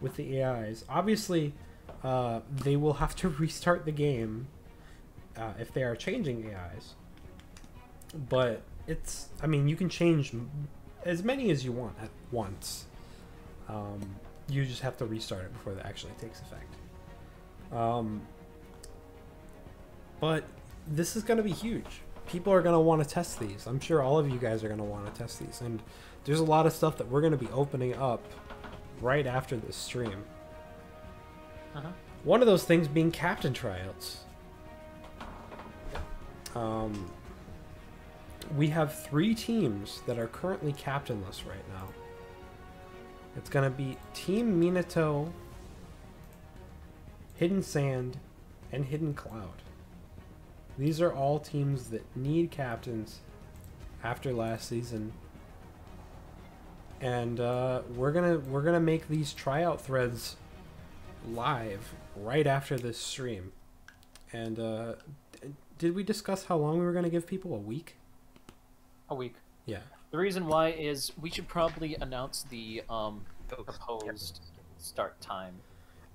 with the AIs. Obviously, they will have to restart the game if they are changing AIs. But you can change as many as you want at once. You just have to restart it before that actually takes effect. But this is going to be huge. People are going to want to test these. I'm sure all of you guys are going to want to test these. And there's a lot of stuff that we're going to be opening up right after this stream. One of those things being captain tryouts. We have 3 teams that are currently captainless right now. It's going to be Team Minato, Hidden Sand, and Hidden Cloud. These are all teams that need captains after last season. And we're gonna make these tryout threads live right after this stream. And did we discuss how long we were gonna give people? A week? A week. Yeah. The reason why is we should probably announce the proposed start time.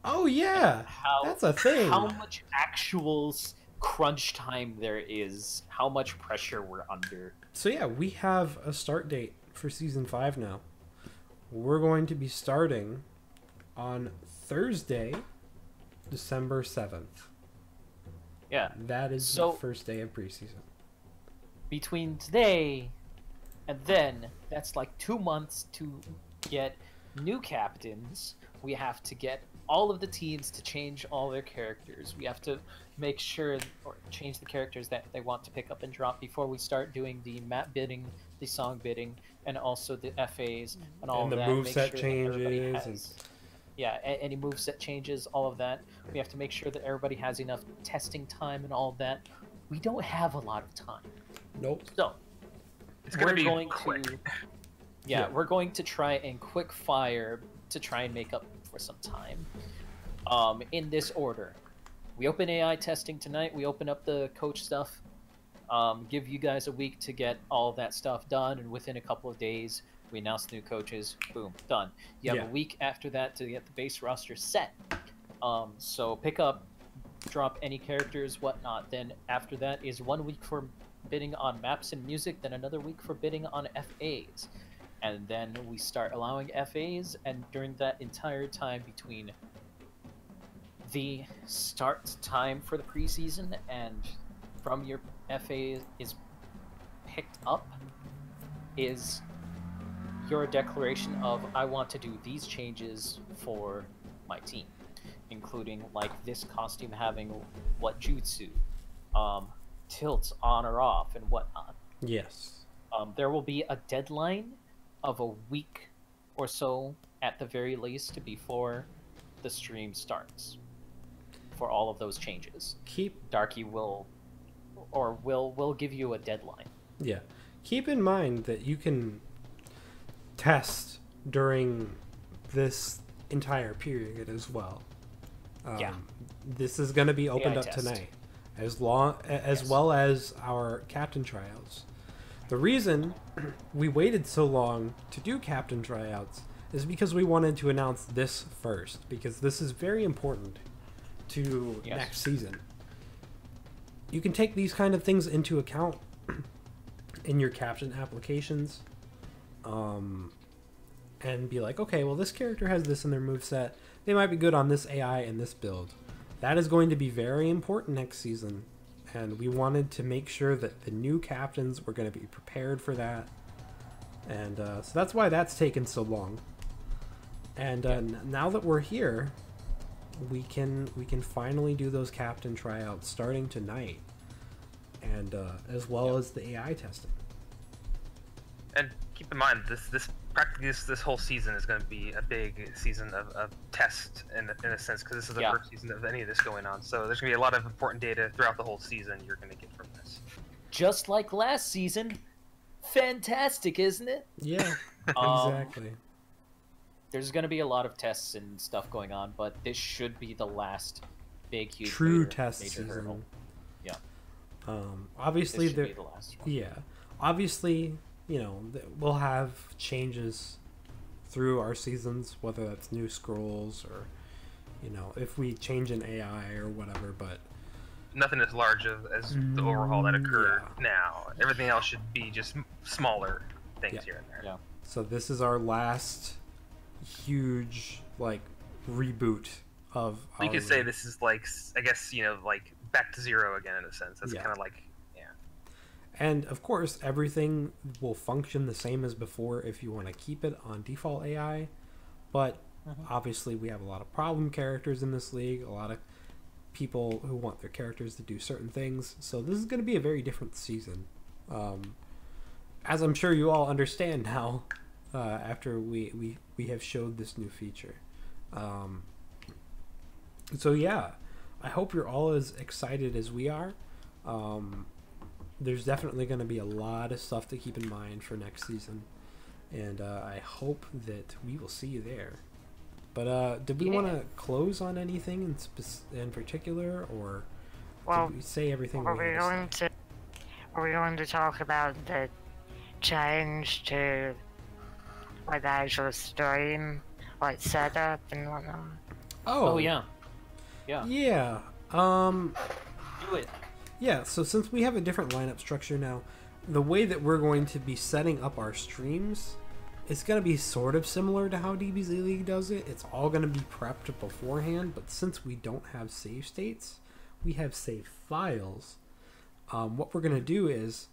Oh yeah, that's a thing. How much actual crunch time there is, how much pressure we're under. So yeah, we have a start date for season 5 now. we're going to be starting on Thursday, December 7th. Yeah. That is So- the first day of preseason. Between today and then, that's like 2 months to get new captains. We have to get all of the teams to change all their characters. We have to make sure, or change the characters that they want to pick up and drop before we start doing the map bidding, the song bidding, and also the FAs and all And of the that. moveset Make sure that everybody changes has- Yeah, any moveset changes, all of that. We have to make sure that everybody has enough testing time and all of that. We don't have a lot of time. Nope. So, It's gonna be going quick. to Yeah. we're going to try and quick fire to try and make up for some time. In this order, we open AI testing tonight. We open up the coach stuff. Give you guys a week to get all that stuff done, and within a couple of days, we announce the new coaches. Boom, done. You have Yeah. a week after that to get the base roster set. So pick up, drop any characters, whatnot. Then after that is 1 week for bidding on maps and music, then another week for bidding on FAs. And then we start allowing FAs, and during that entire time between the start time for the preseason and from your FA is picked up is your declaration of, I want to do these changes for my team, including like this costume having what jutsu, tilts on or off, and whatnot. Yes. There will be a deadline of a week or so at the very least before the stream starts for all of those changes. Darky will give you a deadline. Yeah. Keep in mind that you can test during this entire period as well. Yeah. This is going to be opened AI up test. tonight, as well as our captain tryouts. The reason we waited so long to do captain tryouts is because we wanted to announce this first, because this is very important to Yes. next season. You can take these kind of things into account in your captain applications, and be like, okay, well, this character has this in their moveset. They might be good on this AI and this build. That is going to be very important next season, and we wanted to make sure that the new captains were going to be prepared for that. And so that's why that's taken so long. And now that we're here, we can finally do those captain tryouts starting tonight, and as well as the AI testing. And keep in mind, this whole season is going to be a big season of test in a sense, because this is the first season of any of this going on. So there's going to be a lot of important data throughout the whole season you're going to get from this. Just like last season. Fantastic, isn't it? Yeah, exactly. There's going to be a lot of tests and stuff going on, but this should be the last big, huge, True major test season. hurdle. Yeah. Obviously, This should be the last one. yeah. Obviously, we'll have changes through our seasons, whether that's new scrolls or, if we change an AI or whatever. But nothing as large as the overhaul that occurred yeah. now. Everything else should be just smaller things here and there. Yeah. so this is our last huge reboot of. You our could say league. this is I guess back to zero again in a sense. That's Yeah. kind of And of course, everything will function the same as before if you want to keep it on default AI. But obviously, we have a lot of problem characters in this league, a lot of people who want their characters to do certain things. So this is going to be a very different season. As I'm sure you all understand now, after we have showed this new feature. So yeah, I hope you're all as excited as we are. There's definitely going to be a lot of stuff to keep in mind for next season, and I hope that we will see you there. But did we want to close on anything in particular, or did we say everything we had to say? Are we going to talk about the change to the actual stream, setup and whatnot? Oh yeah. Yeah. Do it. Yeah, so since we have a different lineup structure now, the way that we're going to be setting up our streams it's going to be sort of similar to how DBZ League does it. It's all going to be prepped beforehand, but since we don't have save states, we have save files. What we're going to do is,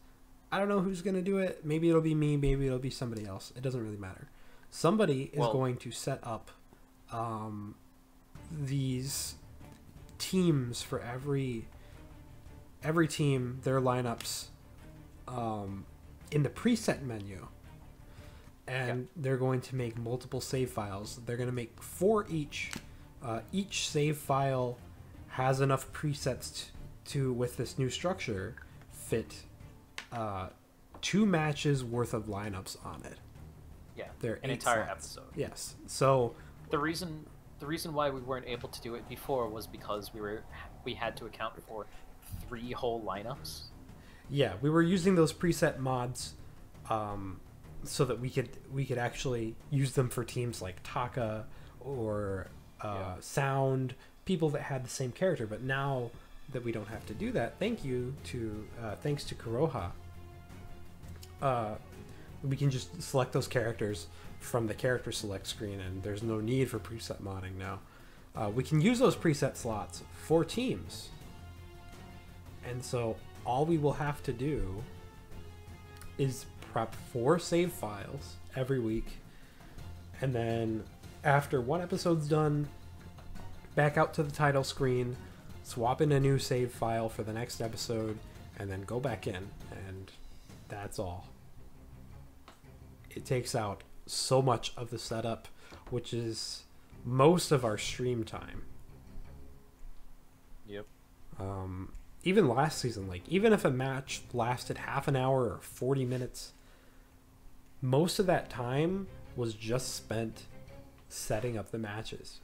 I don't know who's going to do it. Maybe it'll be me, maybe it'll be somebody else. It doesn't really matter. Somebody is going to set up these teams for every team, their lineups in the preset menu. And they're going to make multiple save files. They're going to make 4 each. Each save file has enough presets to with this new structure, fit 2 matches worth of lineups on it. Yeah, They're an 8 entire slots. episode. Yes. So The reason why we weren't able to do it before was because we had to account for 3 whole lineups. yeah, we were using those preset mods so that we could actually use them for teams like Taka or Sound, people that had the same character. But now that we don't have to do that, thanks to Kuroha, we can just select those characters from the character select screen, and there's no need for preset modding now. We can use those preset slots for teams, and so all we will have to do is prep 4 save files every week, and then after one episode's done, back out to the title screen, swap in a new save file for the next episode, and then go back in, and that's all. It takes out so much of the setup, which is most of our stream time. Yep. Even last season, like, even if a match lasted half an hour or 40 minutes, most of that time was just spent setting up the matches.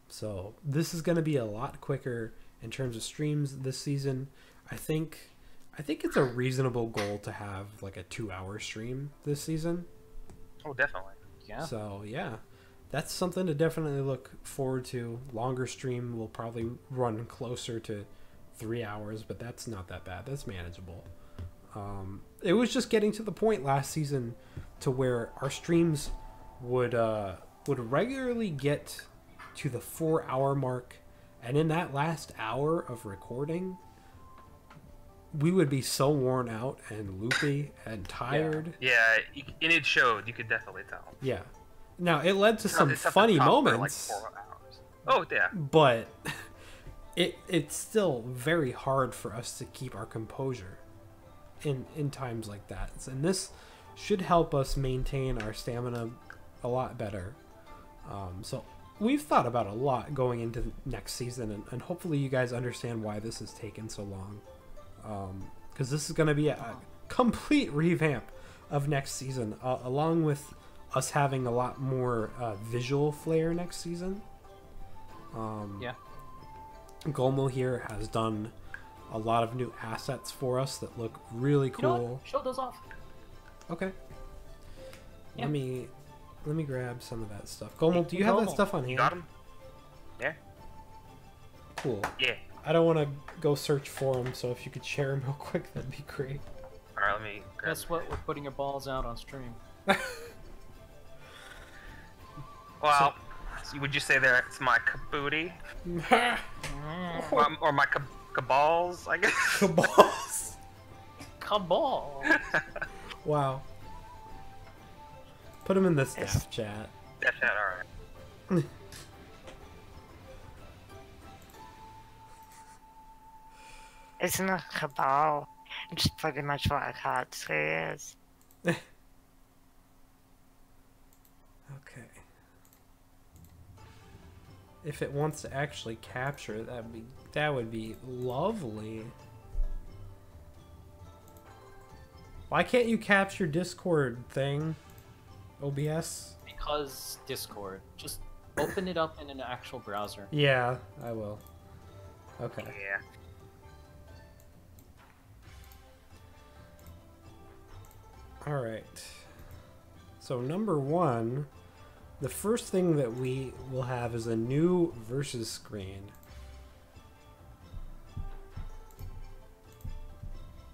So this is going to be a lot quicker in terms of streams this season. I think it's a reasonable goal to have like a 2-hour stream this season. Oh, definitely. Yeah. So yeah, that's something to definitely look forward to. Longer stream will probably run closer to 3 hours, but that's not that bad. That's manageable. It was just getting to the point last season to where our streams would regularly get to the 4-hour mark, and in that last hour of recording, we would be so worn out and loopy and tired. Yeah, and it showed. You could definitely tell. Yeah. Now, it led to some It's tough to funny talk for, moments. like 4 hours. Oh, yeah. But it's still very hard for us to keep our composure in times like that. And this should help us maintain our stamina a lot better. So we've thought about a lot going into next season, and hopefully you guys understand why this has taken so long. Because this is going to be a complete revamp of next season, along with us having a lot more visual flair next season. Yeah. Gomo here has done a lot of new assets for us that look really cool. You know what? Show those off. Okay. Yeah. Let me grab some of that stuff. Gomo, do you have that stuff on hand? You got him? Yeah. Cool. Yeah. I don't want to go search for them, so if you could share them real quick, that'd be great. Alright, let me grab Guess what? We're putting your balls out on stream. Well, would you say that it's my kabooty? or my cabals, I guess? Cabals. Cabal. Wow. Put them in the staff chat. That's that, alright. Isn't a cabal just pretty much what a Katsu is? Okay. If it wants to actually capture, that would be lovely. Why can't you capture Discord thing? OBS? Because Discord. Just open it up in an actual browser. Yeah, I will. Okay. Yeah. Alright. So number 1, the first thing that we will have is a new versus screen.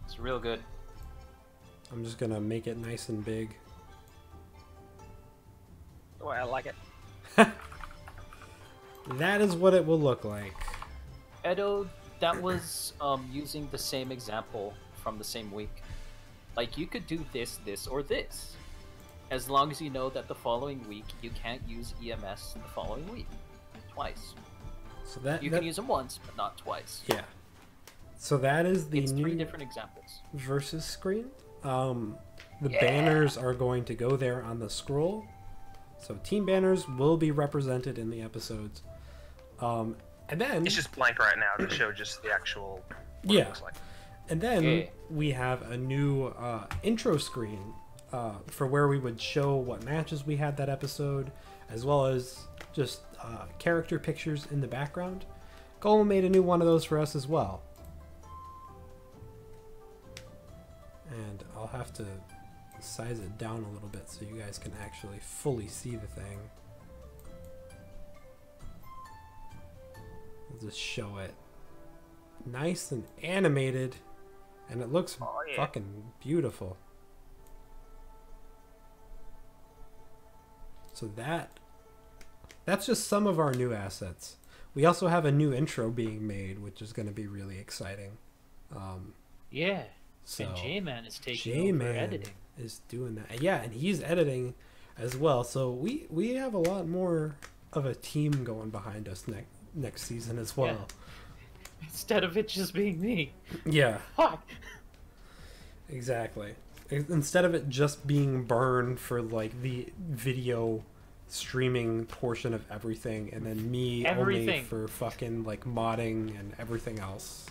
It's real good. I'm just gonna make it nice and big. the way I like it. That is what it will look like. Edo, that was using the same example from the same week. Like, you could do this, this, or this. As long as you know that the following week you can't use EMS the following week. Twice. So that You can use them once, but not twice. Yeah. So that is the It's new 3 different examples. versus screen. The banners are going to go there on the scroll. So team banners will be represented in the episodes. And then It's just blank right now to show just the actual what Yeah. it looks like. And then Yeah. we have a new intro screen for where we would show what matches we had that episode, as well as just character pictures in the background. Golem made a new one of those for us as well. And I'll have to size it down a little bit so you guys can actually fully see the thing. I'll just show it nice and animated, and it looks Oh, yeah. fucking beautiful. So that's just some of our new assets. We also have a new intro being made, which is going to be really exciting. Yeah. So And J-Man is taking over J-Man editing. is doing that. Yeah, and he's editing as well. So we have a lot more of a team going behind us next season as well. Instead of it just being me. Yeah, Fuck. exactly. Instead of it just being burned for like the video streaming portion of everything, and then me only Everything. for fucking like modding and everything else,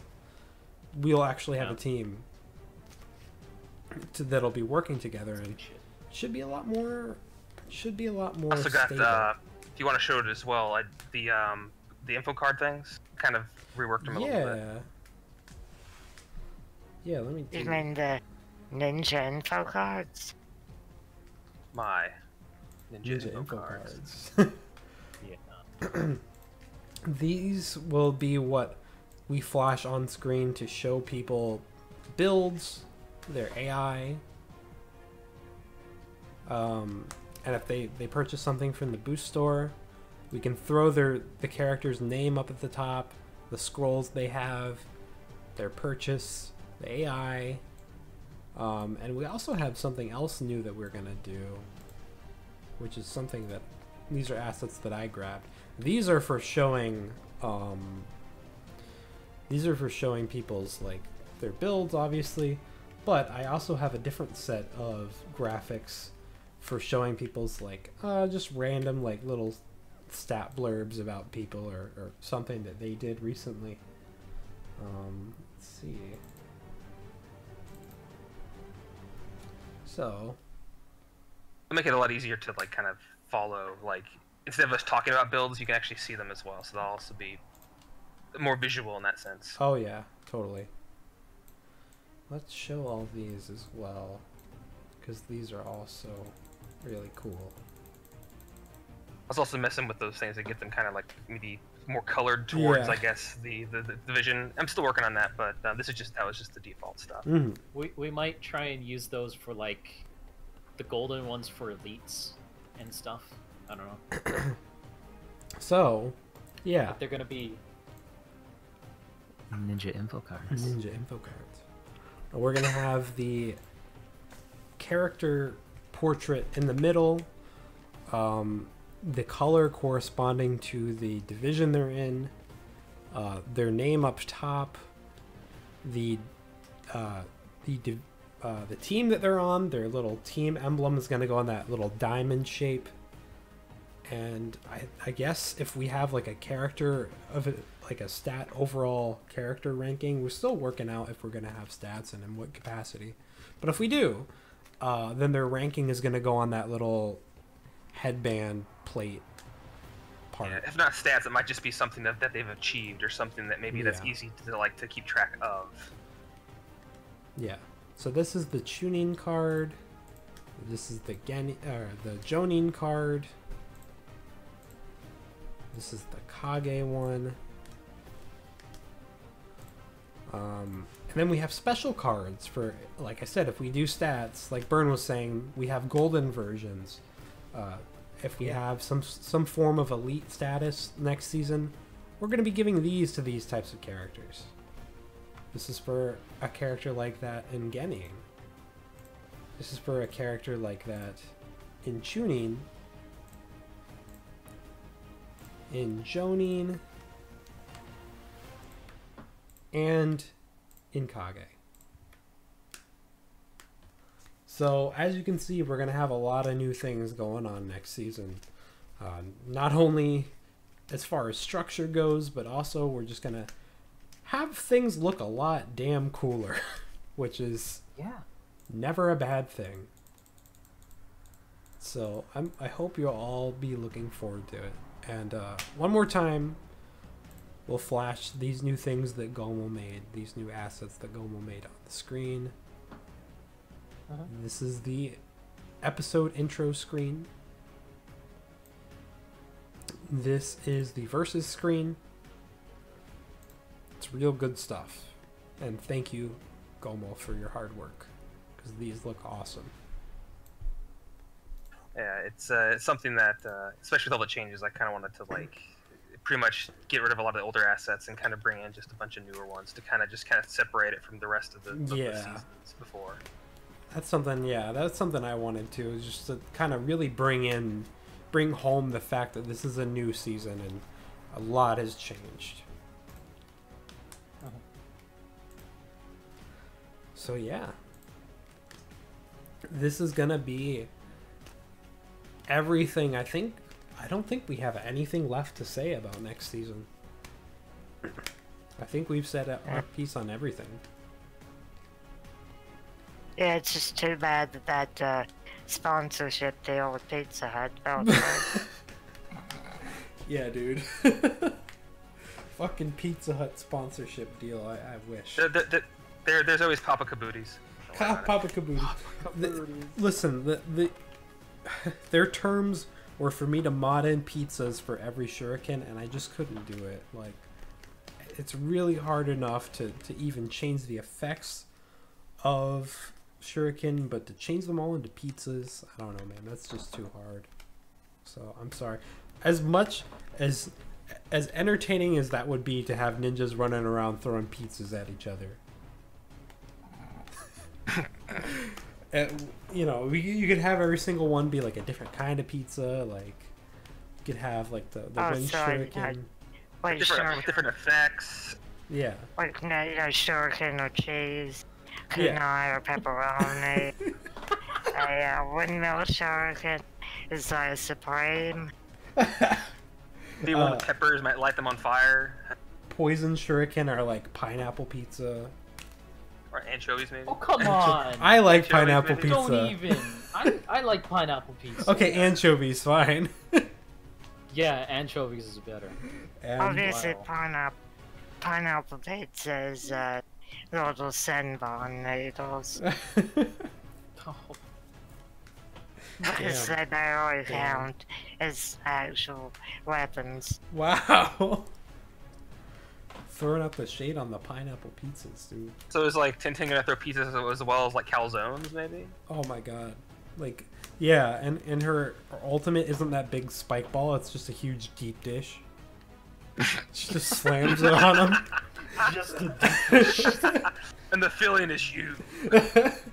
we'll actually have Yeah. a team that'll be working together, and should be a lot more. Should be a lot more I also got stable. if you want to show it as well, the info card things kind of reworked them a little bit. Yeah, let me You do mean the ninja info cards? My Ninja, Ninja info cards. Yeah. These will be what we flash on screen to show people builds, their AI, and if they purchase something from the boost store, we can throw the character's name up at the top, the scrolls they have, their purchase, the AI, and we also have something else new that we're gonna do, which is something that these are assets that I grabbed. These are for showing people's like their builds, obviously, but I also have a different set of graphics for showing people's like just random like little stat blurbs about people or something that they did recently. Let's see. So It'll make it a lot easier to like kind of follow. Like instead of us talking about builds, you can actually see them as well. So they'll also be more visual in that sense. oh yeah, totally. Let's show all these as well, because these are also really cool. I was also messing with those things to get them kind of like maybe more colored towards, Yeah. I guess, the vision. I'm still working on that, but that was just the default stuff. Mhm. We might try and use those for like the golden ones for elites and stuff. I don't know. So, yeah, But they're gonna be Ninja info cards. Ninja info cards. We're gonna have the character portrait in the middle, the color corresponding to the division they're in, their name up top, the team that they're on, their little team emblem is gonna go on that little diamond shape. And I guess if we have like a character of it, like a stat overall character ranking, we're still working out if we're gonna have stats and in what capacity. But if we do, then their ranking is gonna go on that little headband plate part. Yeah, if not stats, it might just be something that they've achieved or something that maybe that's Yeah. easy to keep track of. Yeah. So this is the tuning card. This is the the Jonin card. This is the Kage one. And then we have special cards for, like I said, if we do stats, like Byrne was saying, we have golden versions. if we have some form of elite status next season, we're going to be giving these to these types of characters. This is for a character like that in Genin. This is for a character like that in Chunin, in Jonin, and in Kage. So as you can see, we're going to have a lot of new things going on next season. Not only as far as structure goes, but also we're just going to have things look a lot damn cooler, which is never a bad thing. So I hope you'll all be looking forward to it. And one more time, we'll flash these new things that Gomo made, these new assets that Gomo made on the screen. This is the episode intro screen. This is the versus screen. It's real good stuff. And thank you, Gomo, for your hard work, because these look awesome. Yeah, it's something that, especially with all the changes, I kind of wanted to like pretty much get rid of a lot of the older assets and kind of bring in just a bunch of newer ones to kind of separate it from the rest of the seasons before. That's something, that's something I wanted to, is just to kind of really bring home the fact that this is a new season and a lot has changed. So yeah, this is gonna be everything. I don't think we have anything left to say about next season. I think we've said our piece on everything. Yeah, it's just too bad that sponsorship deal with Pizza Hut fell through. Yeah, dude. Fucking Pizza Hut sponsorship deal. I wish. There's always Papa Kabooties. Papa Kabooties. Listen, their terms were for me to mod in pizzas for every shuriken, and I just couldn't do it. Like, it's really hard enough to even change the effects of shuriken, but to change them all into pizzas, I don't know, man. That's just too hard. So I'm sorry. As much as entertaining as that would be to have ninjas running around throwing pizzas at each other. You know, you could have every single one be like a different kind of pizza. Like, you could have like the wind shuriken. With different effects. Yeah. Like, shuriken or cheese, kunai or pepperoni. A windmill shuriken is supreme. The one with peppers might light them on fire. Poison shuriken are like pineapple pizza. Or anchovies, maybe. Oh, come on! I like Anchovies, pineapple maybe? pizza. Don't even. I like pineapple pizza. Okay, anchovies, fine. Yeah, anchovies is better. And Obviously, pineapple pizza is little senbon noodles. Oh. Because they barely count as actual weapons. Wow. Throwing up the shade on the pineapple pizzas, dude. So is like Tintin gonna throw pizzas as well as like calzones, maybe? Oh my god. Like, yeah, and her ultimate isn't that big spike ball, it's just a huge deep dish. She just slams it on him. Just a deep dish. And the filling is you.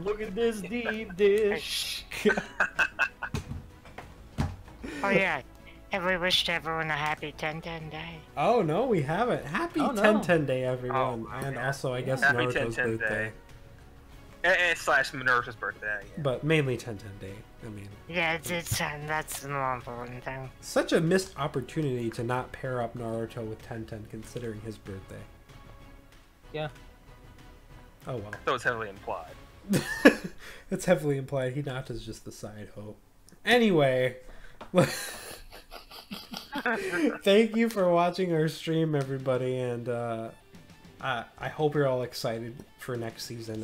Look at this deep dish. Oh yeah, have we wished everyone a happy 10-10 day? Oh no, we haven't. Happy Oh, no. 10-10 day, everyone. Oh, and yeah. also, I guess, Happy Naruto's 10-10 birthday. day. And slash Naruto's birthday. Yeah. But mainly 10-10 day. I mean, Yeah, that's the more important thing. such a missed opportunity to not pair up Naruto with 10-10 considering his birthday. Yeah. Oh well. So it's heavily implied. It's heavily implied. Hinata's just the side hoe. Anyway, thank you for watching our stream, everybody, and I hope you're all excited for next season.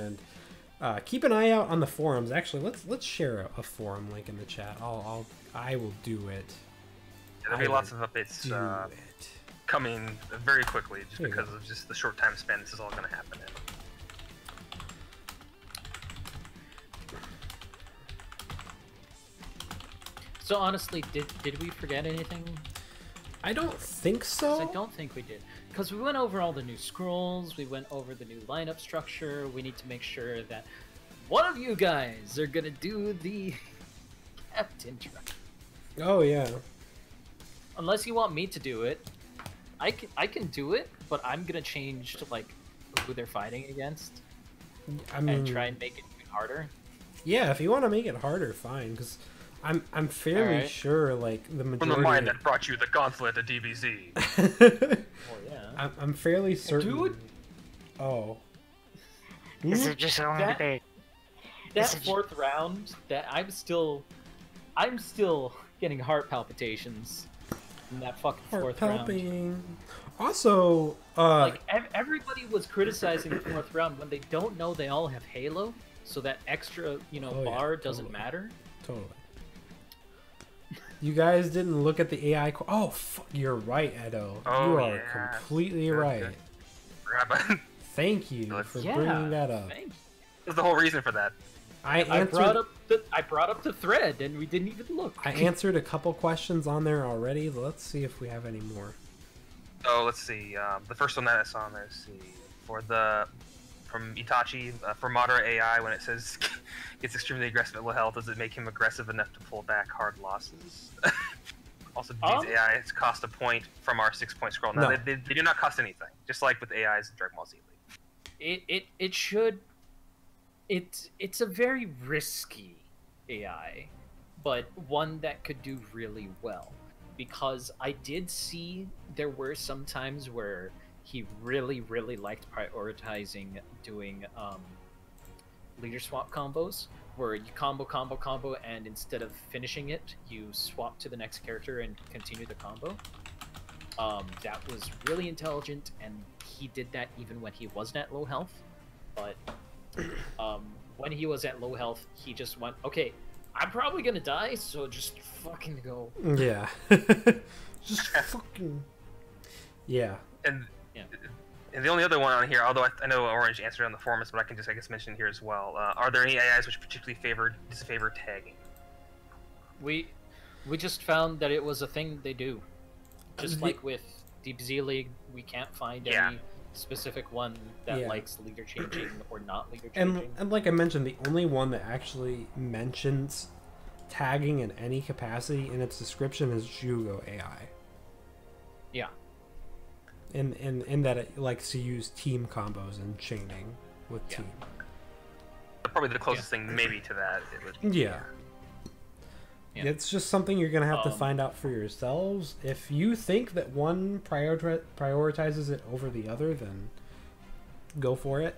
And keep an eye out on the forums. Actually, let's share a forum link in the chat. I will do it. There'll be lots of updates Do it. coming very quickly, just There you because of just the short time span this is all going to happen in. So honestly, did we forget anything? I don't think 'Cause so. I don't think we did. Because we went over all the new scrolls, we went over the new lineup structure. We need to make sure that one of you guys are gonna do the captain track. Oh yeah. Unless you want me to do it, I can do it, but I'm gonna change to like who they're fighting against I mean, and try and make it even harder. yeah. If you want to make it harder, fine. Because I'm fairly Alright. sure like the From majority. the mind that brought you the gauntlet of DBZ. Oh yeah. I'm fairly certain. Dude. Oh. Is it just going to That- be? That Is it- fourth round, that I'm still getting heart palpitations in that fucking Heart fourth round. palping. Also, Like everybody was criticizing the fourth round when they don't know they all have Halo, so that extra, Oh, yeah, bar doesn't totally. matter. totally. You guys didn't look at the AI. Oh, fuck, you're right, Edo. Oh, you are yeah. completely Good, right. good. Grab Thank you for bringing that up. Thanks. There's the whole reason for that. I I brought answered. up the thread and we didn't even look. I answered a couple questions on there already. Let's see if we have any more. So let's see. The first one that I saw on there, let's see. From Itachi, for moderate AI, when it says it's extremely aggressive at low health, does it make him aggressive enough to pull back hard losses? Also, these AIs cost a point from our 6-point scroll. Now, No. they do not cost anything, just like with AIs in Dragon Ball Z League. It should. It's a very risky AI, but one that could do really well. Because I did see there were some times where he really liked prioritizing doing leader swap combos, where you combo, and instead of finishing it, you swap to the next character and continue the combo. That was really intelligent, and he did that even when he wasn't at low health. But when he was at low health, he just went, okay, I'm probably gonna die, so just fucking go. Yeah. Just fucking. Yeah. And Yeah. and the only other one on here, although I know Orange answered on the forums, but I can just, I guess, mention here as well. Are there any AIs which particularly disfavor tagging? We just found that it was a thing they do. Just like with DBZ League, we can't find any specific one that Yeah. likes leader changing or not leader changing. And like I mentioned, the only one that actually mentions tagging in any capacity in its description is Jugo AI. Yeah. In that it likes to use team combos and chaining with Yeah. team. Probably the closest thing maybe to that. It would, Yeah. Yeah. It's just something you're gonna have to Um, find out for yourselves. If you think that one prioritizes it over the other, then go for it.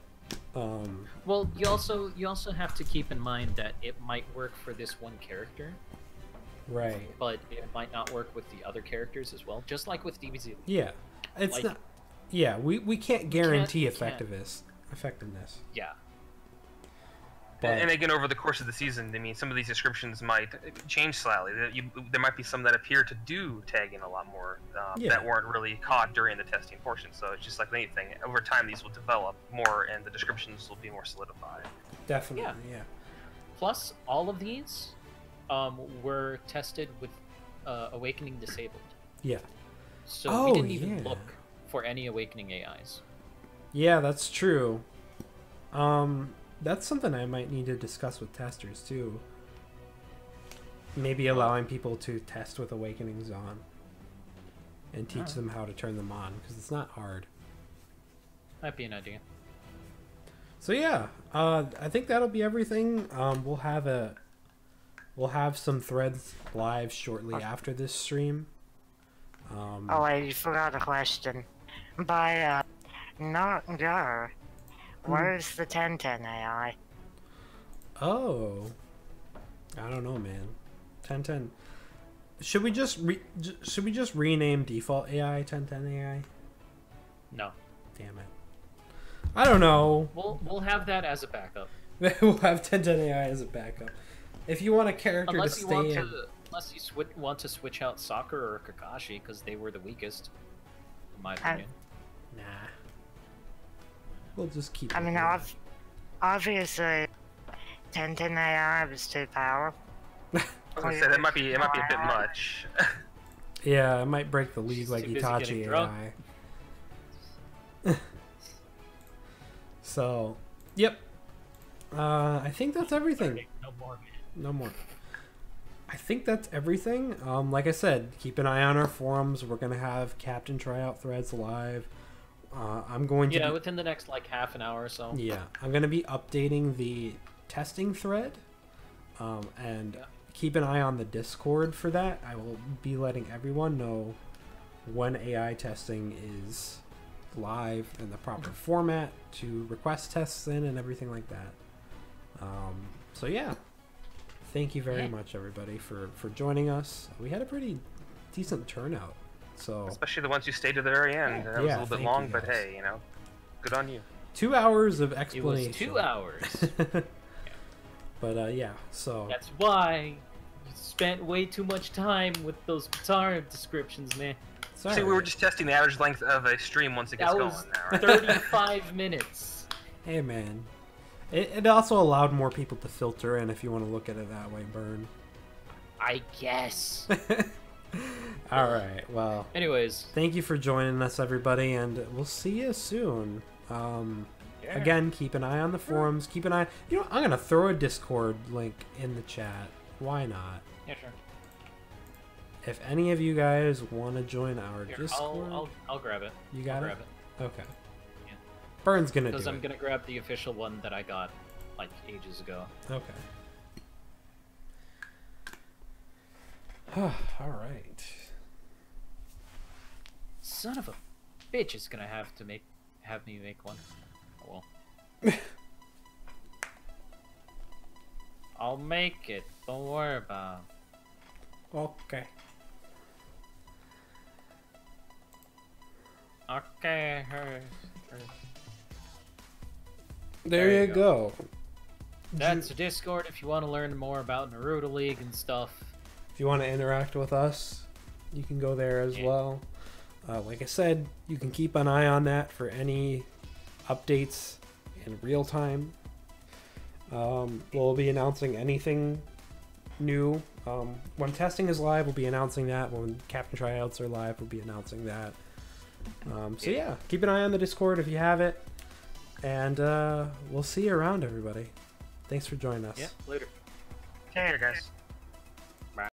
Well, you also have to keep in mind that it might work for this one character, Right. but it might not work with the other characters as well. Just like with DBZ. Yeah. It's Like- not. Yeah, we can't guarantee you can't. effectiveness. Yeah. But and again, over the course of the season, I mean, some of these descriptions might change slightly. There might be some that appear to do tagging a lot more Yeah. that weren't really caught during the testing portion. So it's just like anything. Over time, these will develop more, and the descriptions will be more solidified. definitely, yeah. Plus, all of these were tested with Awakening disabled. Yeah. So Oh, we didn't even yeah. look for any Awakening AIs. Yeah, that's true. That's something I might need to discuss with testers too. Maybe allowing people to test with Awakenings on and teach them how to turn them on, because it's not hard. That'd be an idea. So yeah, I think that'll be everything. We'll have some threads live shortly after this stream. Oh, wait, you forgot a question. By, not go. Where's the 1010 AI? Oh, I don't know, man. 1010. Should we just rename default AI 1010 AI? No. Damn it. I don't know. We'll have that as a backup. We'll have 1010 AI as a backup. If you want a character Unless to you stay want in, to, unless you want to switch out Sakura or Kakashi because they were the weakest, in my opinion. nah. We'll just keep. I it mean, here. obviously, 1010 AI was too powerful. I was gonna say that might be it might be a bit much. Yeah, it might break the league She's like too busy Itachi getting drunk. AI. So, yep. I think that's everything. No more, man. No more. I think that's everything. Like I said, keep an eye on our forums. We're gonna have Captain Tryout threads live. I'm going to within the next like half an hour or so. Yeah, I'm gonna be updating the testing thread, and keep an eye on the Discord for that. I will be letting everyone know when AI testing is live in the proper format to request tests in and everything like that. So yeah, thank you very much everybody for joining us. We had a pretty decent turnout. So especially the ones who stayed to the very end. That was a little bit long, but guys. hey, you know, good on you. 2 hours of It explanation. was 2 hours. But yeah, so That's why you spent way too much time with those guitar descriptions, man. See, we were just testing the average length of a stream once it gets That going was now, right? 35 minutes. Hey man, it also allowed more people to filter in if you want to look at it that way, Burn. I guess. All right, well, Anyways, thank you for joining us, everybody, and we'll see you soon. Again, keep an eye on the forums. Keep an eye. You know, I'm gonna throw a Discord link in the chat. Why not? yeah, sure. If any of you guys want to join our Here, Discord, I'll grab it. you got I'll it. grab it. Okay. Yeah. Burns gonna do Because I'm it. gonna grab the official one that I got like ages ago. Okay. All right. Son of a bitch is gonna have me make one. Oh well. I'll make it. Don't worry about it. Okay. Okay. There you go. That's a Discord if you want to learn more about Naruto League and stuff. If you want to interact with us, you can go there as well. Like I said, you can keep an eye on that for any updates in real time. We'll be announcing anything new. When testing is live, we'll be announcing that. When Captain Tryouts are live, we'll be announcing that. So yeah, keep an eye on the Discord if you have it. And we'll see you around, everybody. Thanks for joining us. Yeah, later. Hey, guys.